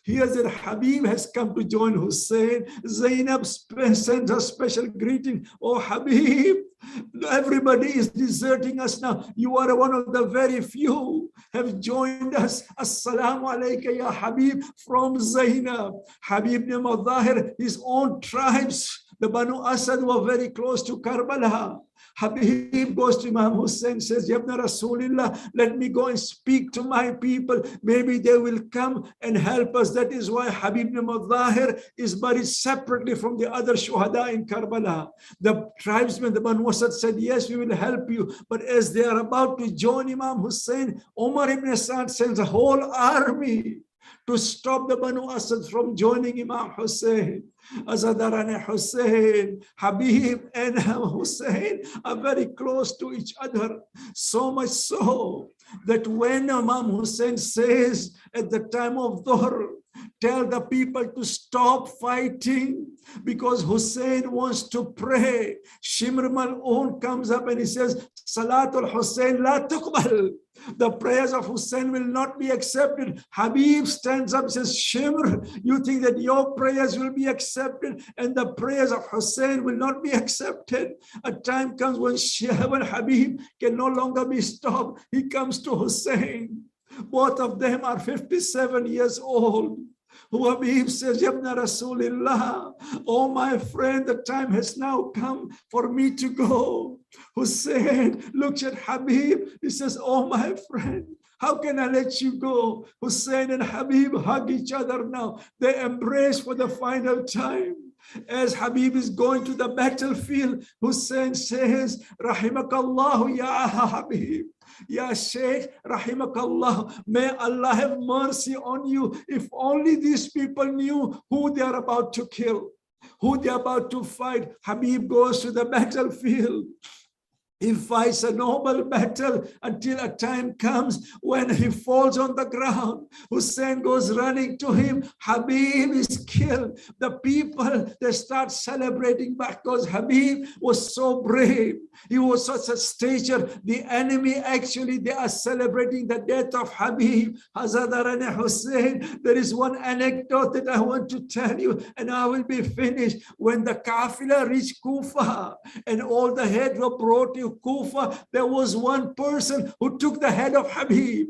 Hears that Habib has come to join Hussein. Zainab sends a special greeting. Oh Habib, everybody is deserting us now. You are one of the very few have joined us. Assalamu alayka ya Habib from Zainab. Habib ibn Madahir, his own tribes, the Banu Asad were very close to Karbala. Habib goes to Imam Hussein, says, Yabna Rasulillah, let me go and speak to my people. Maybe they will come and help us. That is why Habib ibn Madahir is buried separately from the other shuhada in Karbala. The tribesmen, the Banu Asad said, yes, we will help you. But as they are about to join Imam Hussein, Umar ibn Sa'd sends a whole army to stop the Banu Asad from joining Imam Hussein. Azadarane Hussein, Habib and Hussein are very close to each other. So much so that when Imam Hussein says at the time of Dhuhr, tell the people to stop fighting because Hussein wants to pray. Shimr Mal'un comes up and he says, Salatul Hussein la tuqbal. The prayers of Hussein will not be accepted. Habib stands up and says, Shimr, you think that your prayers will be accepted and the prayers of Hussein will not be accepted. A time comes when Habib can no longer be stopped. He comes to Hussein. Both of them are 57 years old. Habib says, Yabna Rasulillah, oh my friend, the time has now come for me to go. Hussein looks at Habib. He says, oh my friend, how can I let you go? Hussein and Habib hug each other now. They embrace for the final time. As Habib is going to the battlefield, Hussein says, Rahimakallahu ya Habib. Ya Sheikh, Rahimakallah, may Allah have mercy on you. If only these people knew who they are about to kill, who they are about to fight. Habib goes to the battlefield. He fights a noble battle until a time comes when he falls on the ground. Hussein goes running to him. Habib is killed. The people, they start celebrating because Habib was so brave. He was such a stature. The enemy actually, they are celebrating the death of Habib. Hazadarane Hussein. There is one anecdote that I want to tell you and I will be finished. When the Kafilah reached Kufa and all the heads were brought to Kufa, there was one person who took the head of Habib.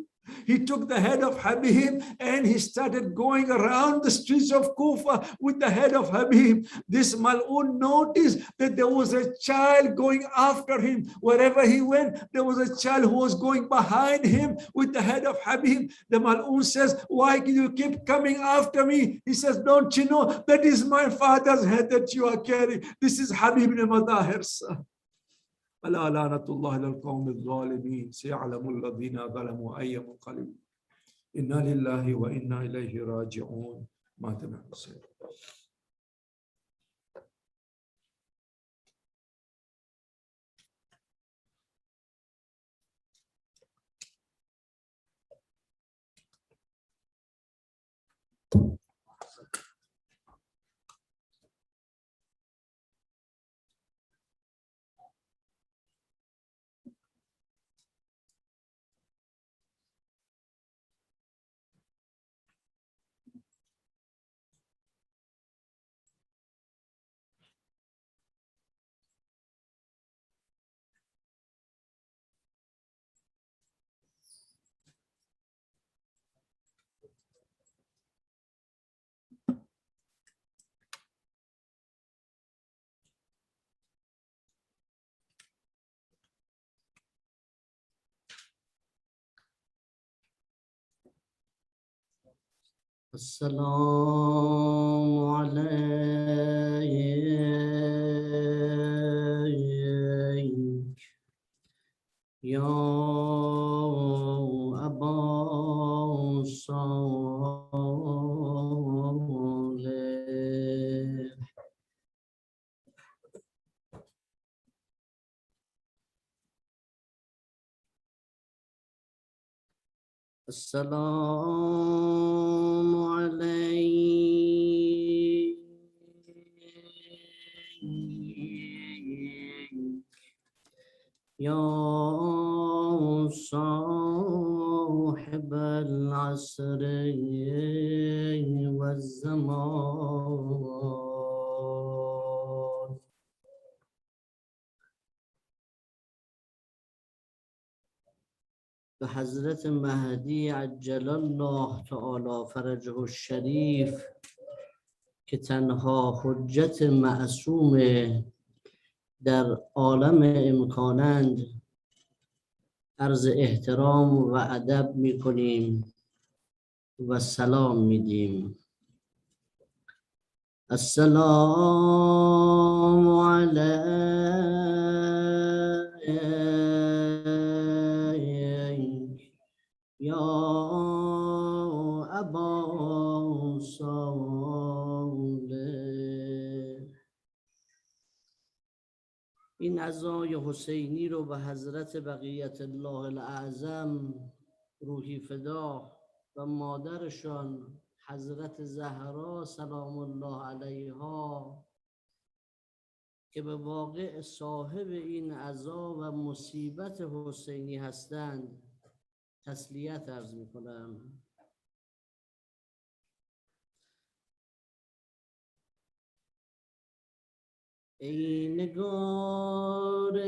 He took the head of Habib and he started going around the streets of Kufa with the head of Habib. This Mal'un noticed that there was a child going after him. Wherever he went, there was a child who was going behind him with the head of Habib. The Mal'un says, why do you keep coming after me? He says, don't you know that is my father's head that you are carrying? This is Habib ibn Madahir, sir. ألا لعنة الله للقوم الظالمين سيعلم الذين ظلموا أي منقلب إنا لله وإنا إليه راجعون مات الحسين. السلام عليك يا أبا صالح. السلام عليك يا صاحب العصر الزمان. به حضرت مهدی عجل الله تعالی فرجه الشریف که تنها حجت معصوم در عالم امکانند عرض احترام و ادب می کنیم و سلام میدیم. السلام علیک یا ابا صالح. این عزای حسینی رو به حضرت بقیت الله الاعظم روحی فدا و مادرشان حضرت زهرا سلام الله علیها که به واقع صاحب این عزا و مصیبت حسینی هستند تسلیت عرض می کنم. ای نگار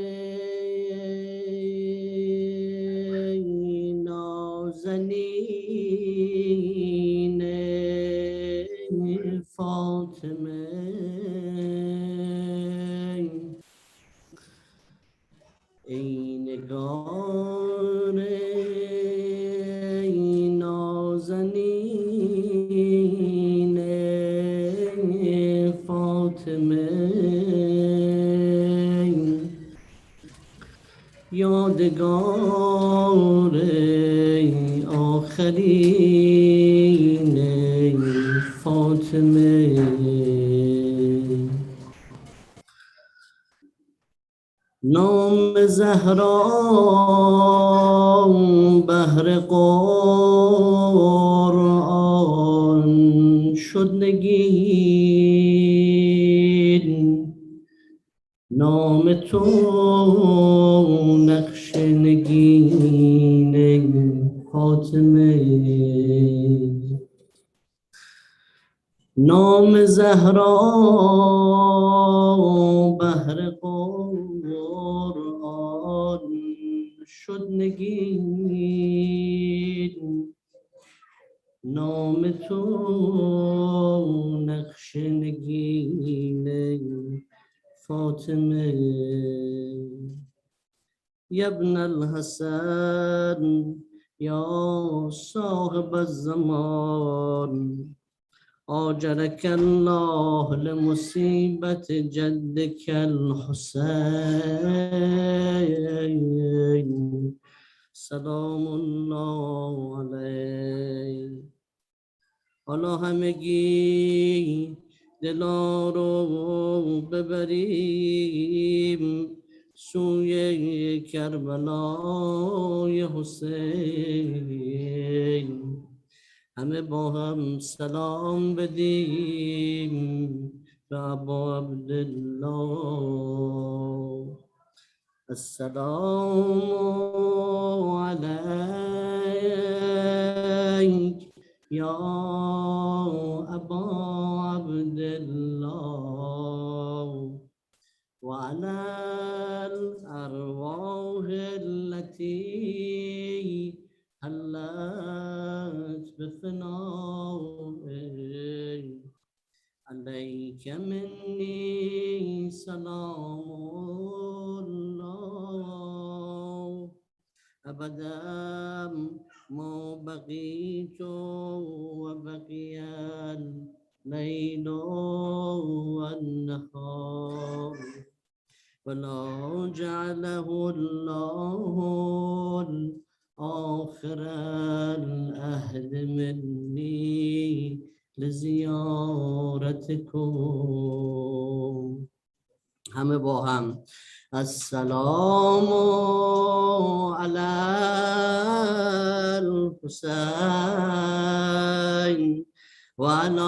نازنین فاطمه، ای نگار نازنین فاطمه، یادگار آخرین فاطمه. نام زهرا بهر قرآن شد نگین، نام تو نقش نگین فاطمه. نام زهرا بهر قرآن شد نگین، نام تو نقش نگین فاطمه. یا ابن الحسن یا صاحب الزمان، آجرك الله لمصيبة جدك الحسين سلام الله عليه. حالا همگی دلا رو ببریم سوی کربلای حسین، همه با هم سلام بدیم به ابا عبدالله. السلام علیک یا ابا عبدالله و علی الارواح التي حلت بفنائك، عليك مني سلام الله أبدا ما بقيت وبقي الليل والنهار، ولا جعله الله آخر العهد مني لزیارتکم. همه با هم السلام علی الحسین و علی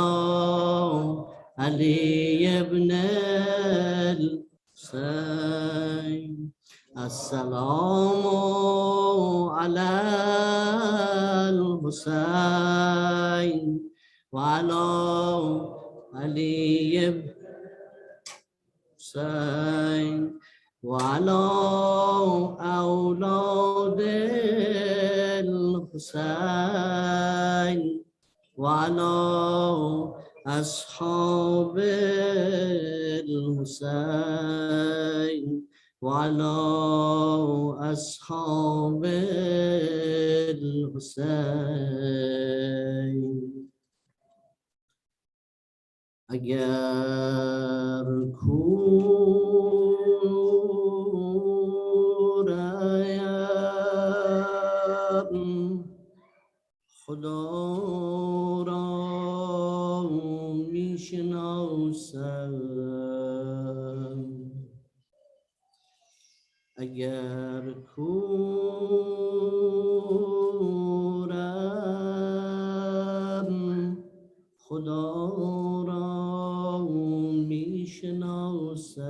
علی ابن الحسین. السلام علی الحسین وعلى علي بن حسين وعلى أولاد الحسين وعلى أصحاب الحسين وعلى أصحاب الحسين اگر کورایم خدا را میشناسم اگر کورم خدا را میشناسم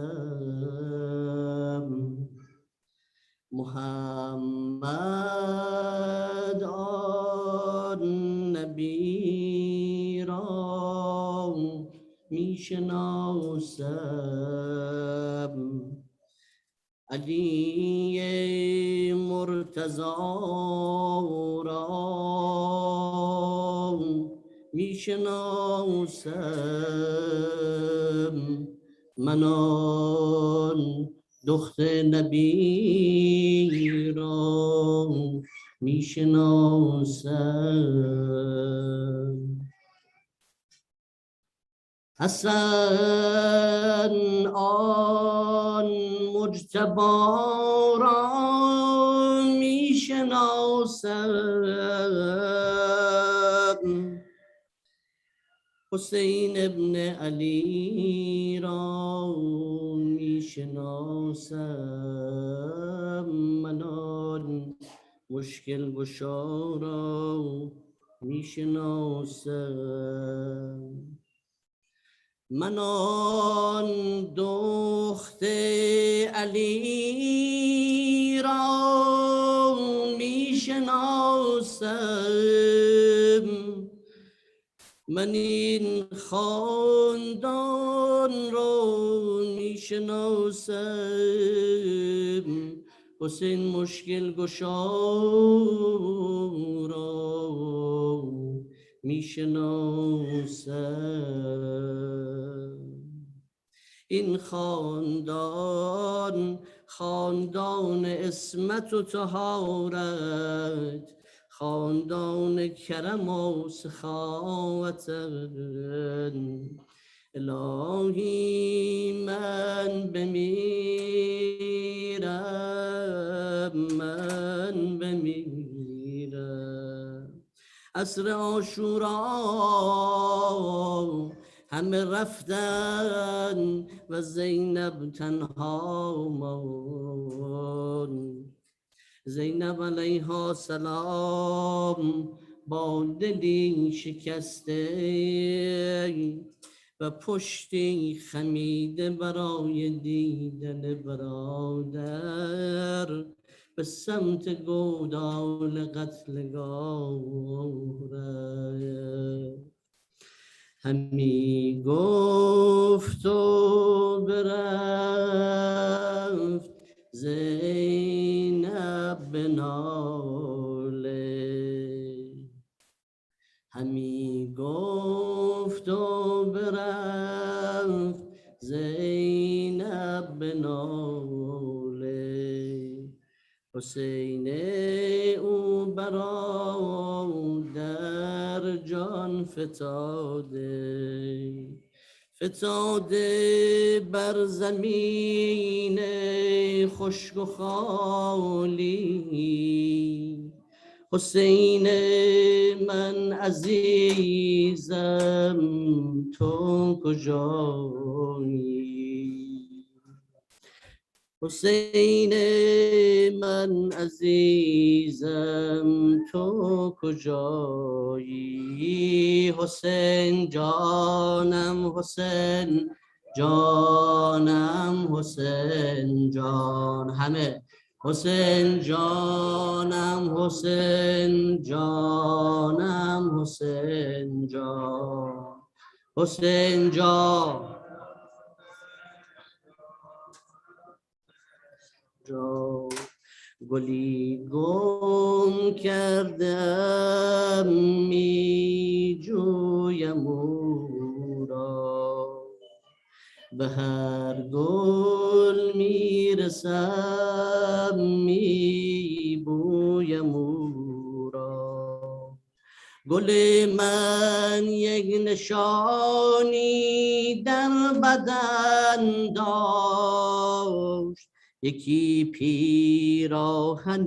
محمد آن نبی را میشناسم علی مرتضی را میشناسم من آن دخت نبی را میشناسم حسن آن مجتبی را میشناسم حسین ابن علی را میشناسم من آن مشکل گشا را میشناسم من آن دخت علی را میشناسم من این خاندان را میشناسم حسین مشکل گشا را میشناسم این خاندان خاندان عصمت و طهارت خاندان کرم و سخاوت الهی من بمیرم عصر عاشورا همه رفتن و زینب تنها ماند زینب علیها سلام با دلی شکسته و پشتی خمیده برای دیدن برادر به سمت گودال قتلگاه رفت همی گفت و برفت زینب بناله همی گفت و برفت زینب بناله حسین او برادر جان فتاده فتاده بر زمین خشک و خالی حسین من عزیزم تو کجایی حسین من عزیزم تو کجایی حسین جانم حسین جانم حسین جان همه حسین جانم حسین جانم حسین جان حسین جان گلی گم کردم می جویم او را به هر گل میرسم می بویم او را گل من یک نشانی در بدن داشت یکی پیراهن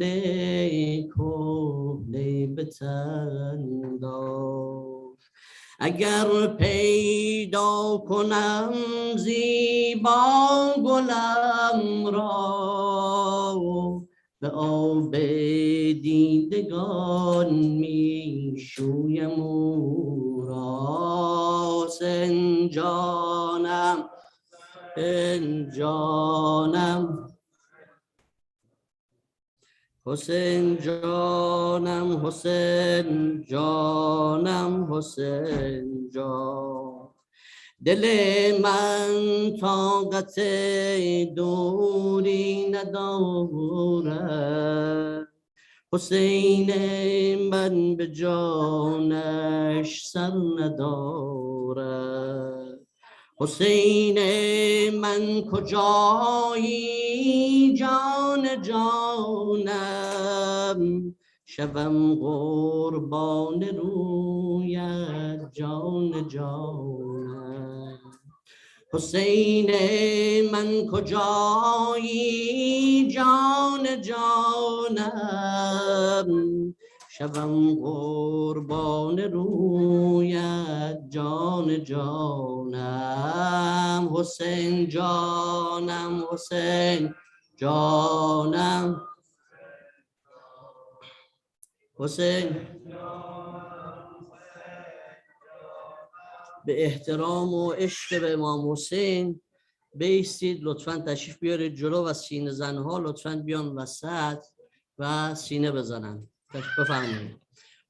کهنه به تن داشت اگر پیدا کنم زیبا گلم را به آب دیدگان می شویم او را حسین جانم حسین جانم حسین جانم حسین جانم حسین جان دل من طاقت دوری ندارد حسین من به جانش سر ندارد حسین من کجایی جان جانم شبم قربان رویت جان جانم حسین من کجایی جان جانم شبم قربان رویت جان جانم حسین جانم حسین جانم حسین به احترام و عشق به امام حسین بایستید لطفاً تشریف بیارید جلو و سینه زنها لطفاً بیان وسط و سینه بزنن بفرمایید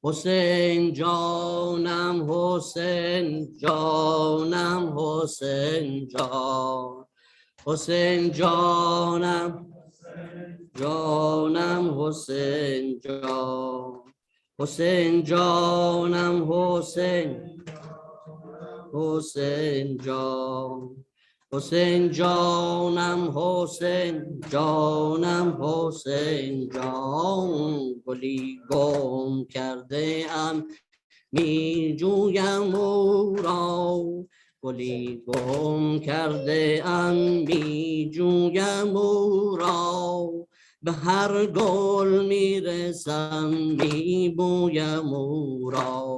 حسین جانم حسین جانم حسین جان حسین جانم جانم حسین جان حسین جانم حسین حسین جان حسین جانم حسین جانم حسین جان گلی گم کرده ام می جویم او را گلی گم کرده ام می جویم او را به هر گل می رسم می بویم او را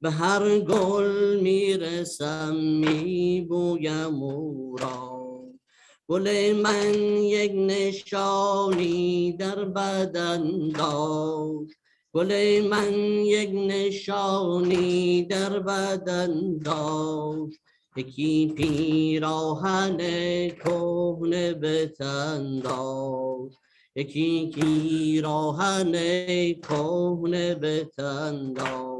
به هر گل میرسم میبویم او را گل من یک نشانی در بدن داشت گل من یک نشانی در بدن داشت یکی پیراهن کهنه به تن داشت یکی پیراهن کهنه به تن داشت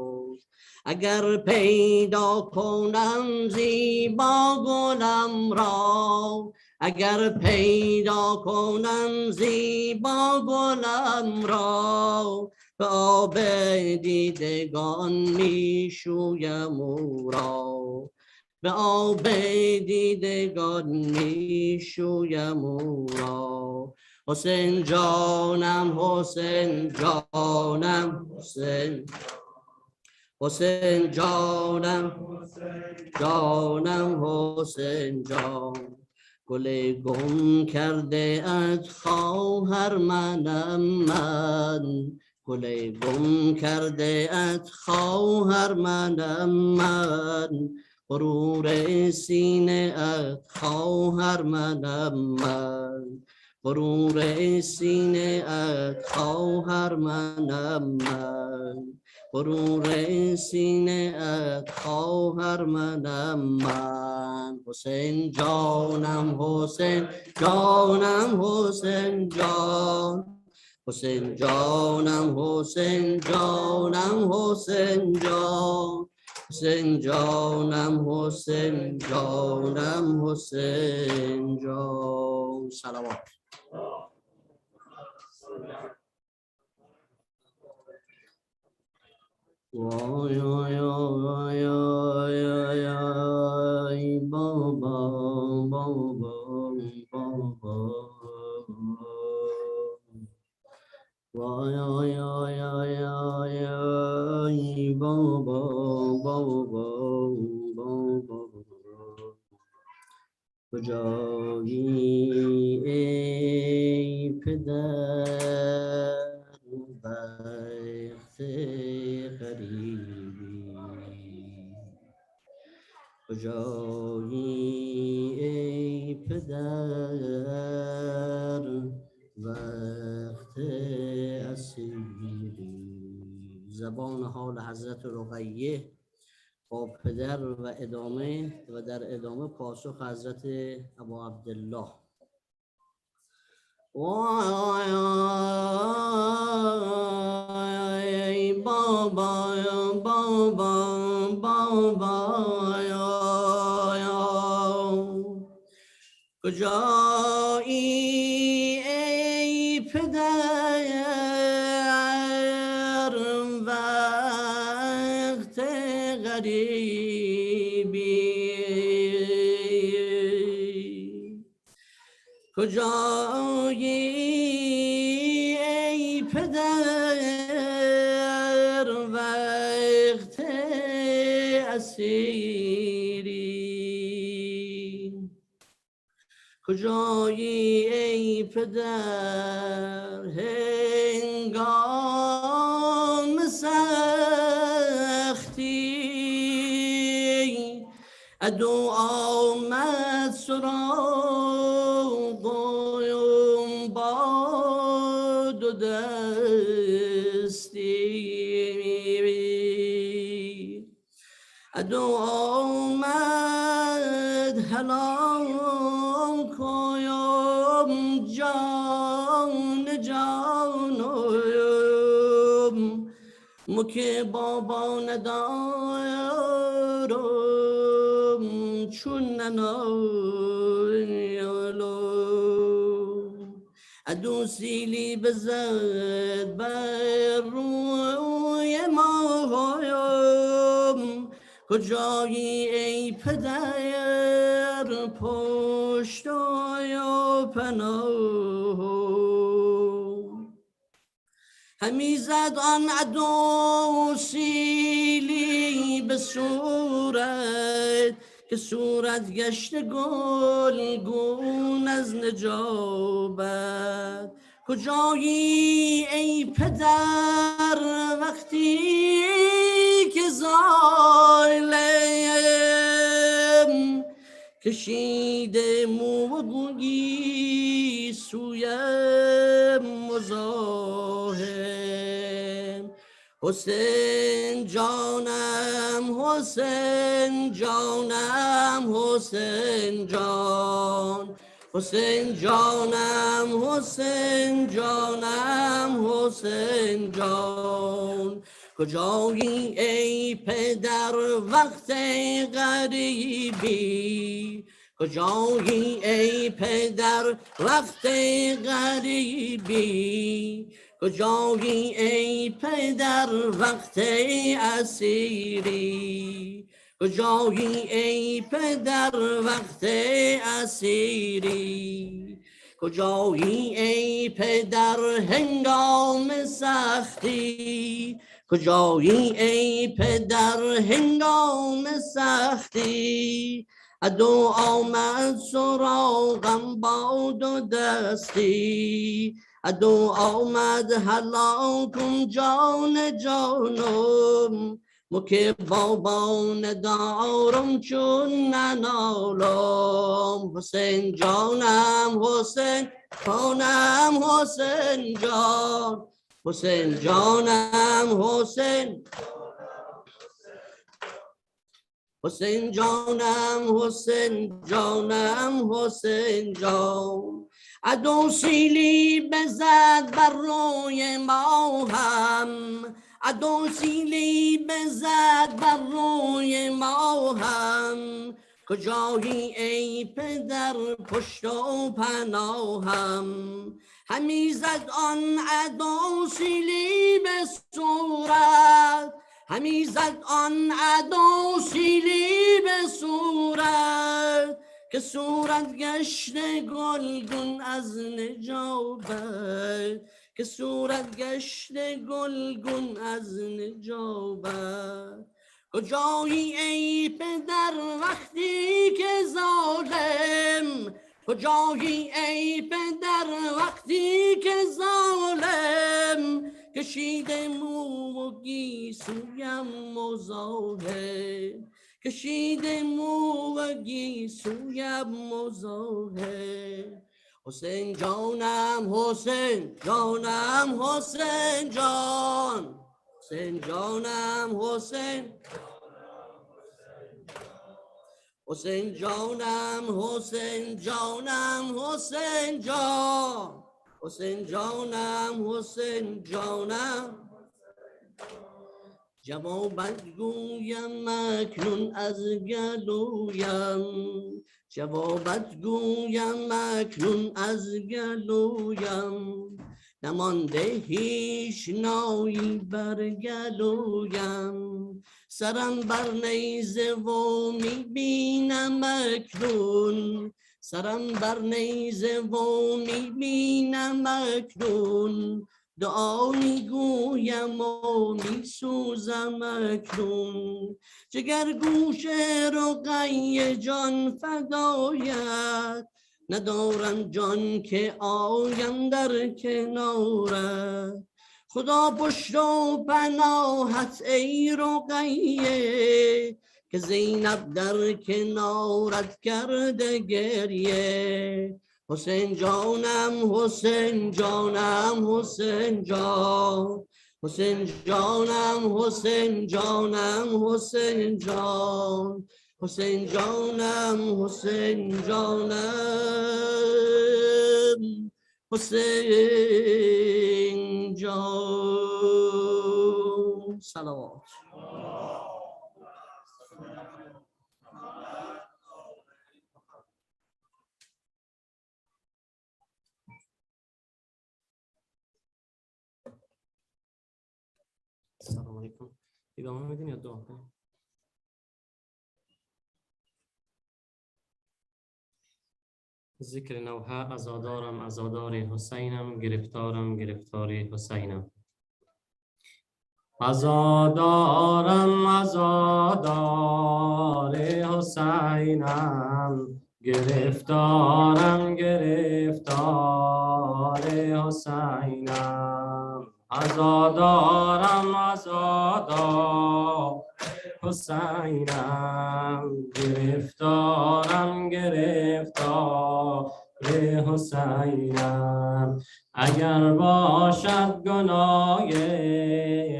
اگر پیدا کنم زیبا گلم را اگر پیدا کنم زیبا گلم را به آب دیدگان می شویم او را به آب دیدگان می شویم او را حسین جانم حسین جانم حسین حسین جانم جانم حسین جان گل گم کرده ات خواهر منم من گل گم کرده ات خواهر منم من غرور سینه ات خواهر منم من غرور سینه ات خواهر منم من غرور سینه ات خواهر منم من حسین جانم حسین جانم حسین جان حسین جانم حسین جانم حسین جان حسین جانم حسین جانم حسین جان سلامات وای وای وای وای وای بابا بابا بابا وای وای وای وای وای بابا بابا بابا کجایی ای پدر بخت غریبی کجایی ای پدر وقت اسیری زبان حال حضرت رقیه با پدر و ادامه و در ادامه پاسخ حضرت ابا عبدالله وای بابا بابا بابا کجایی ای پدر وقت غریبی کجایی ای پدر وقت اسیری کجایی ای پدر هنگام سختی عدو آمد سراغ با دو دستی عدو آمد هلاکم جان جانم مکه بابا ندارم چون ننالم عدو سیلی بزد بر روی مایم کجایی ای پدر پشت و پناه همی زد آن عدو سیلی به صورت که صورت گشت گلگون از نجابت کجایی ای پدر وقتی که ظالم کشیده مو و گویی سوی مزاحم حسین جانم حسین جانم حسین جان حسین جانم حسین جانم حسین جان کجایی ای پدر وقت غریبی کجایی ای پدر وقت غریبی کجایی ای پدر وقت اسیری کجایی ای پدر وقت اسیری کجایی ای پدر هنگام سختی کجایی ای پدر هنگام سختی عدو آمد سراغم با دو دستی عدو آمد هلاکم جان جانم مکه بابا ندارم چون ننالم حسین جانم حسین جانم حسین جان حسین جانم حسین حسین جانم حسین جانم حسین جان عدو سیلی بزد بر روی ما هم عدو سیلی بزد بر روی ما هم کجایی ای پدر پشت و پناهم همی زد آن عدو سیلی به صورت همی زد آن عدو سیلی به صورت که صورت گشت گلگون از نجابت که صورت گشت گلگون از نجابت کجایی ای پدر وقتی که ظالم کجایی ای پدر وقتی که ظالم کشیده مو و گیسویم مزاحم کشیده مو و گیسویم مزاحم حسین جانم حسین جانم حسین جان حسین جانم حسین حسین جانم حسین جانم حسین جان حسین جانم حسین جانم جوابت گویم اکنون از گلویم جوابت گویم اکنون از گلویم نمانده هیچ نایی بر گلویم سرم بر نیزه و میبینم اکنون سرم بر نیزه و میبینم اکنون دعا میگویم و میسوزم اکنون جگر گوش رقیه جان فدایت ندارم جان که آیم در کنارت خدا پشت و پناهت ای رقیه که زینب در کنارت کرده گریه حسین جانم حسین جانم حسین جان حسین جانم حسین جانم حسین جان حسین جانم حسین جانم حسین جان صلوات سلام علیکم ادامه میدین یا دعا کنیم؟ ذکر نوحه عزادارم عزادار حسینم گرفتارم گرفتار حسینم عزادارم عزادار حسینم گرفتارم گرفتار حسینم عزادارم عزادار حسینم گرفتارم گرفتار حسینم اگر باشد گناه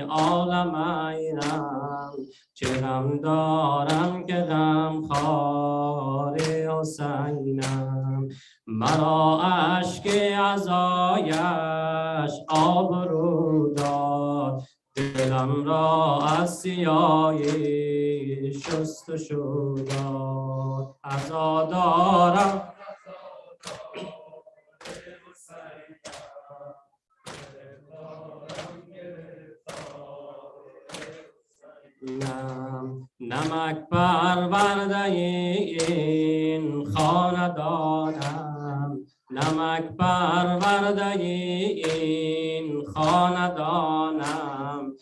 عالمینم چرم دارم که غمخوار حسینم مرا اشک عزایش آبرو داد دلم را از سیاهی شستشو داد عزادارم نمک پرورده این خاندانم نمک پرورده این خاندانم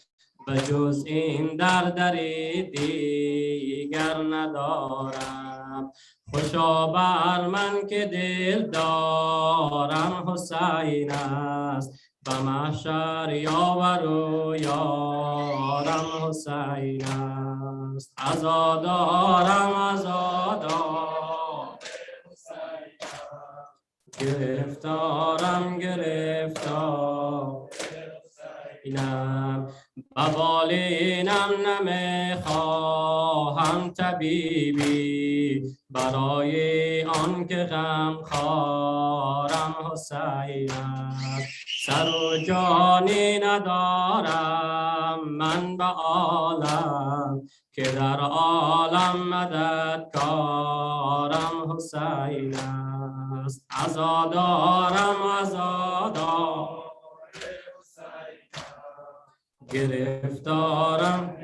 بجز این دردی دیگر ندارم خوشا بر من که دل دارم حسین است به محشر یاور و یارم حسین است عزادارم عزادار گرفتارم گرفتار اینم ببالینم نمیخواهم طبیبی برای آن که غم خارم حسین است سر و جانی ندارم من به عالم که در عالم مددکارم حسین است عزادارم عزادار گرفتارم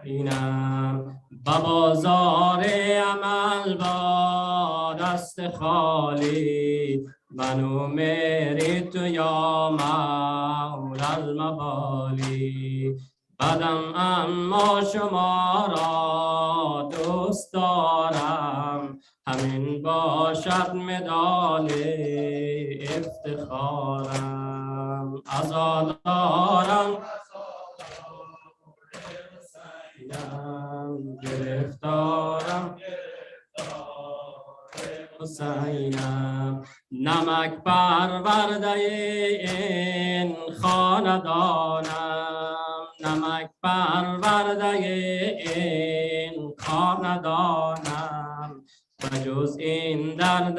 اینم به بازار عمل با دست خالی منو میری تو یا مولا المبالی بدم اما شما را دوست دارم همین باشد مدال افتخارم عزادارم گرفتارم حسینم نمک پرورده این خاندانم نمک پرورده این خاندانم بجز این در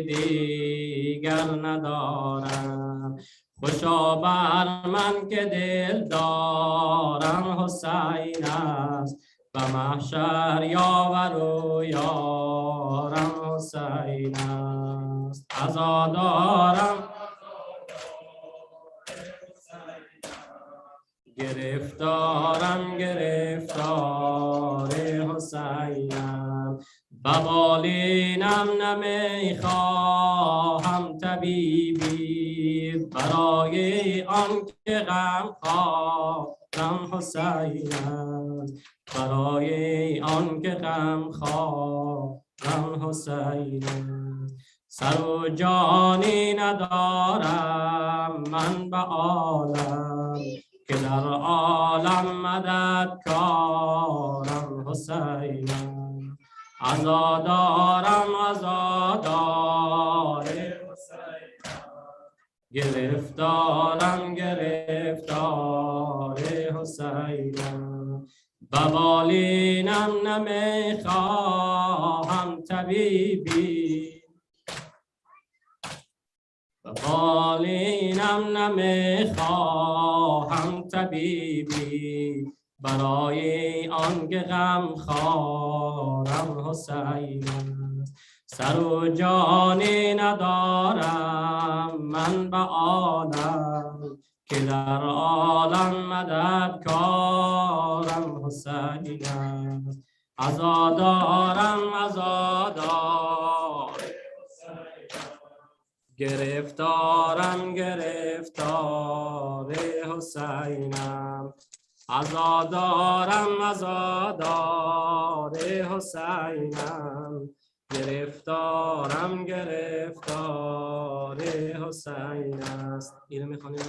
دیگر ندارم خوشا بر من که دل دارم حسین است به محشر یاور و یارم حسین است عزادارم گرفتارم گرفتار حسینم ببالینم نمیخواهم طبیبی برای آن که غم خواهم حسین است برای آن که غم خواهم حسین است سر و جانی ندارم من به عالم که در عالم مددکارم حسین است عزادارم عزادار گرفتارم گرفتار حسینم ببالینم نمیخواهم طبیبی ببالینم نمیخواهم طبیبی برای آن که غم خارم حسین است سر و جانی ندارم من به عالم که در عالم مددکارم حسین است عزادارم عزادار گرفتارم گرفتار حسینم عزادارم عزادار حسینم گرفتارم گرفتار حسین است اینو میخوانیم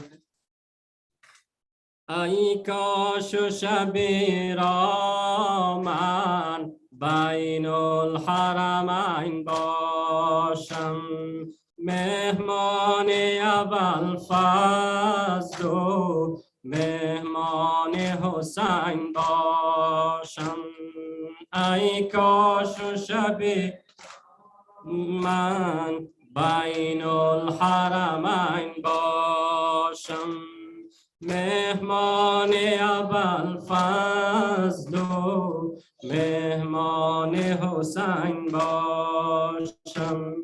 ای کاش و شبی را من بین الحرمین باشم مهمان ابوالفضل و مهمان حسین باشم ای کاش و شبی من بین الحرمین باشم مهمان ابوالفضل و مهمان حسین باشم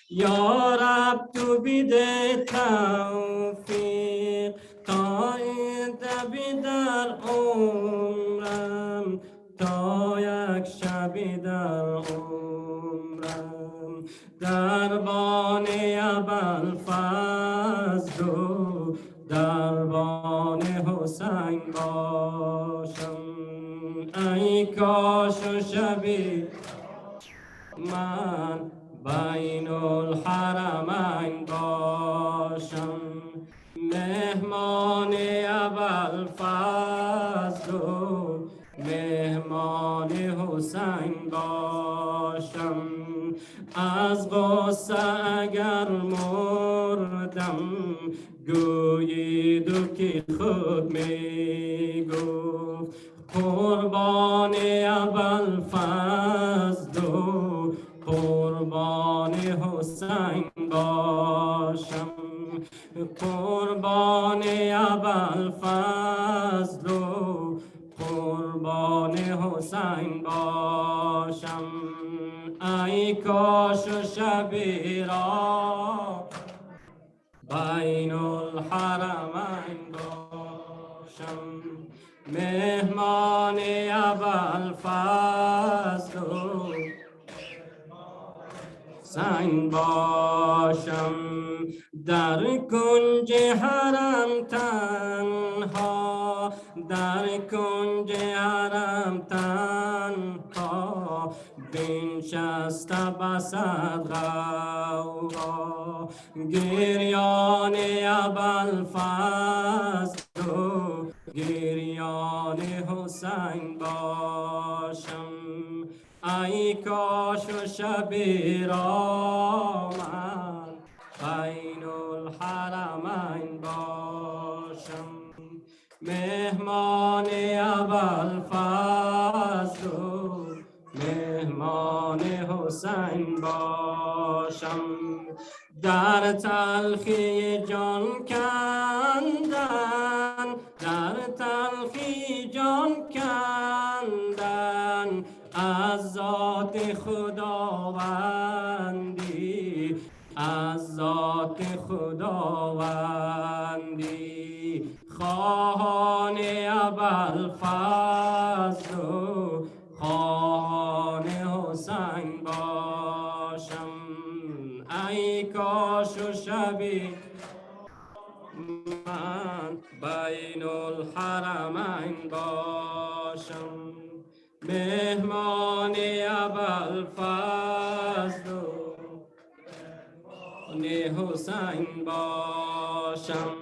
یا رب تو بده توفیق تا این تبی در عمرم تا یک شبی در عمرم دربان ابوالفضل و دربان حسین باشم ای کاش و شبی من بین الحرمین باشم مهمان ابوالفضل و مهمان حسین باشم از غصه اگر مردم گویید و که خود می گفت قربان ابوالفضل و قربان حسین باشم قربان ابوالفضل و قربان حسین باشم ای کاش و شبی را بین الحرمین باشم مهمان ابوالفضل و حسین باشم در کنج حرم تنها در کنج حرم تنها بنشسته بسد غوغا گریان ابوالفضل و گریان حسین باشم ای کاش و شبی را من بین الحرمین باشم مهمان ابوالفضل و مهمان حسین باشم در تلخی جان کندن در تلخی جان کندن از ذات خداوندی از ذات خداوندی خواهان ابوالفضل و خواهان حسین باشم ای کاش و شبی من بین الحرمین باشم مهمان ابوالفضل و حسین باشم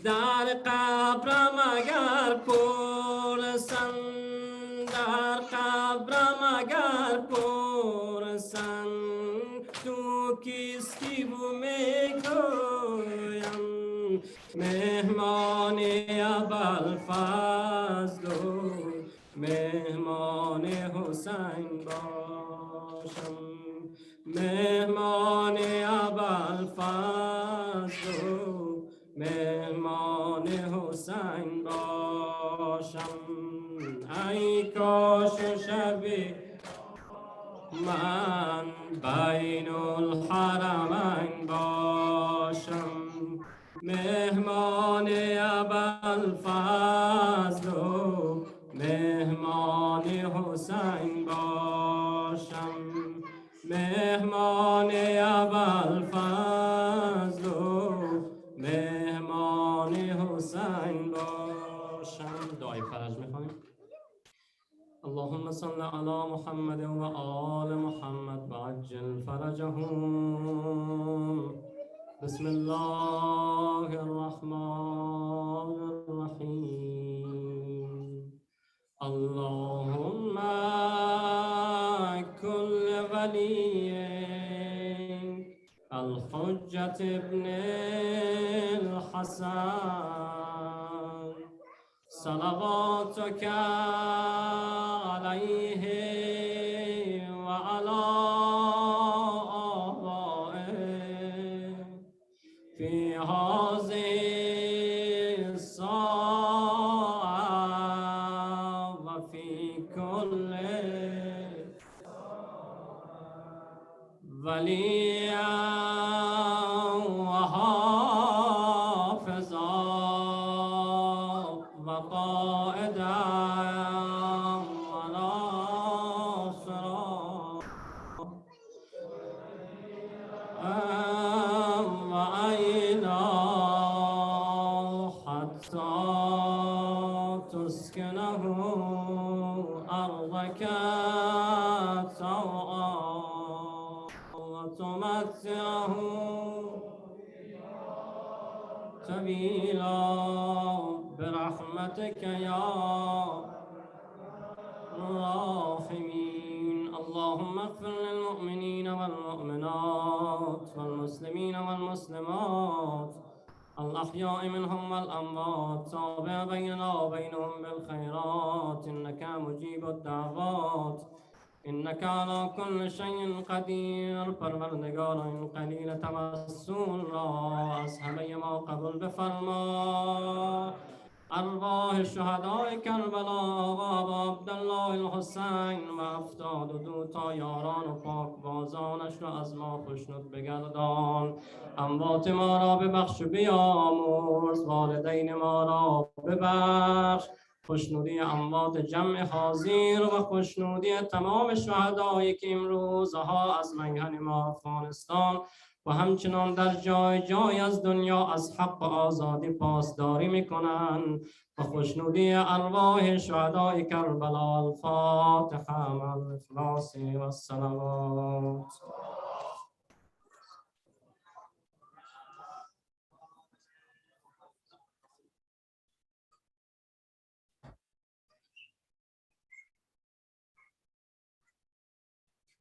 در قبرم اگر پرسن در قبرم اگر پرسن تو کیستی و میگویم مهمان ابوالفضل و مهمان حسین باشم مهمان ابوالفضل و مهمان حسین باشم ای کاش و شبی من بین الحرمین باشم مهمان ابوالفضل و مهمان حسین باشم مهمان ابوالفضل و مهمان حسین باشم دعای فرج میخوانیم اللهم صل على محمد و آل محمد و عجل فرجهم بسم الله الرحمن الرحیم اللهم كل ولي الحجة ابن الحسن صلواتك عليه وعلى آبائه في هذه الساعة وفي كل وليا وحافظا وقائدا وناصرا وعينا حتى تسكنه أرضك طوعا وتمتعه طويلا برحمتك يا الراحمين اللهم اغفر للمؤمنين والمؤمنات والمسلمين والمسلمات الأحياء منهم والأموات تابع بيننا وبينهم بالخيرات إنك مجيب الدعوات إنك على كل شيء قدير پروردگار این قلیل توسل را از همه ما قبول بفرما ارواح شهدای کربلا و ابا عبدالله الحسین و 72 تا یاران و پاکبازانش را از ما خوشنود بگردان اموات ما را ببخش و بیامرز والدین ما را ببخش خوشنودی اموات جمع حاضر و خوشنودی تمام شهدایی که امروزها از میهن ما افغانستان و همچنان در جای جای از دنیا از حق و آزادی پاسداری میکنند و خوشنودی ارواح شهدای کربلا الفاتحه مع الاخلاص و الصلوات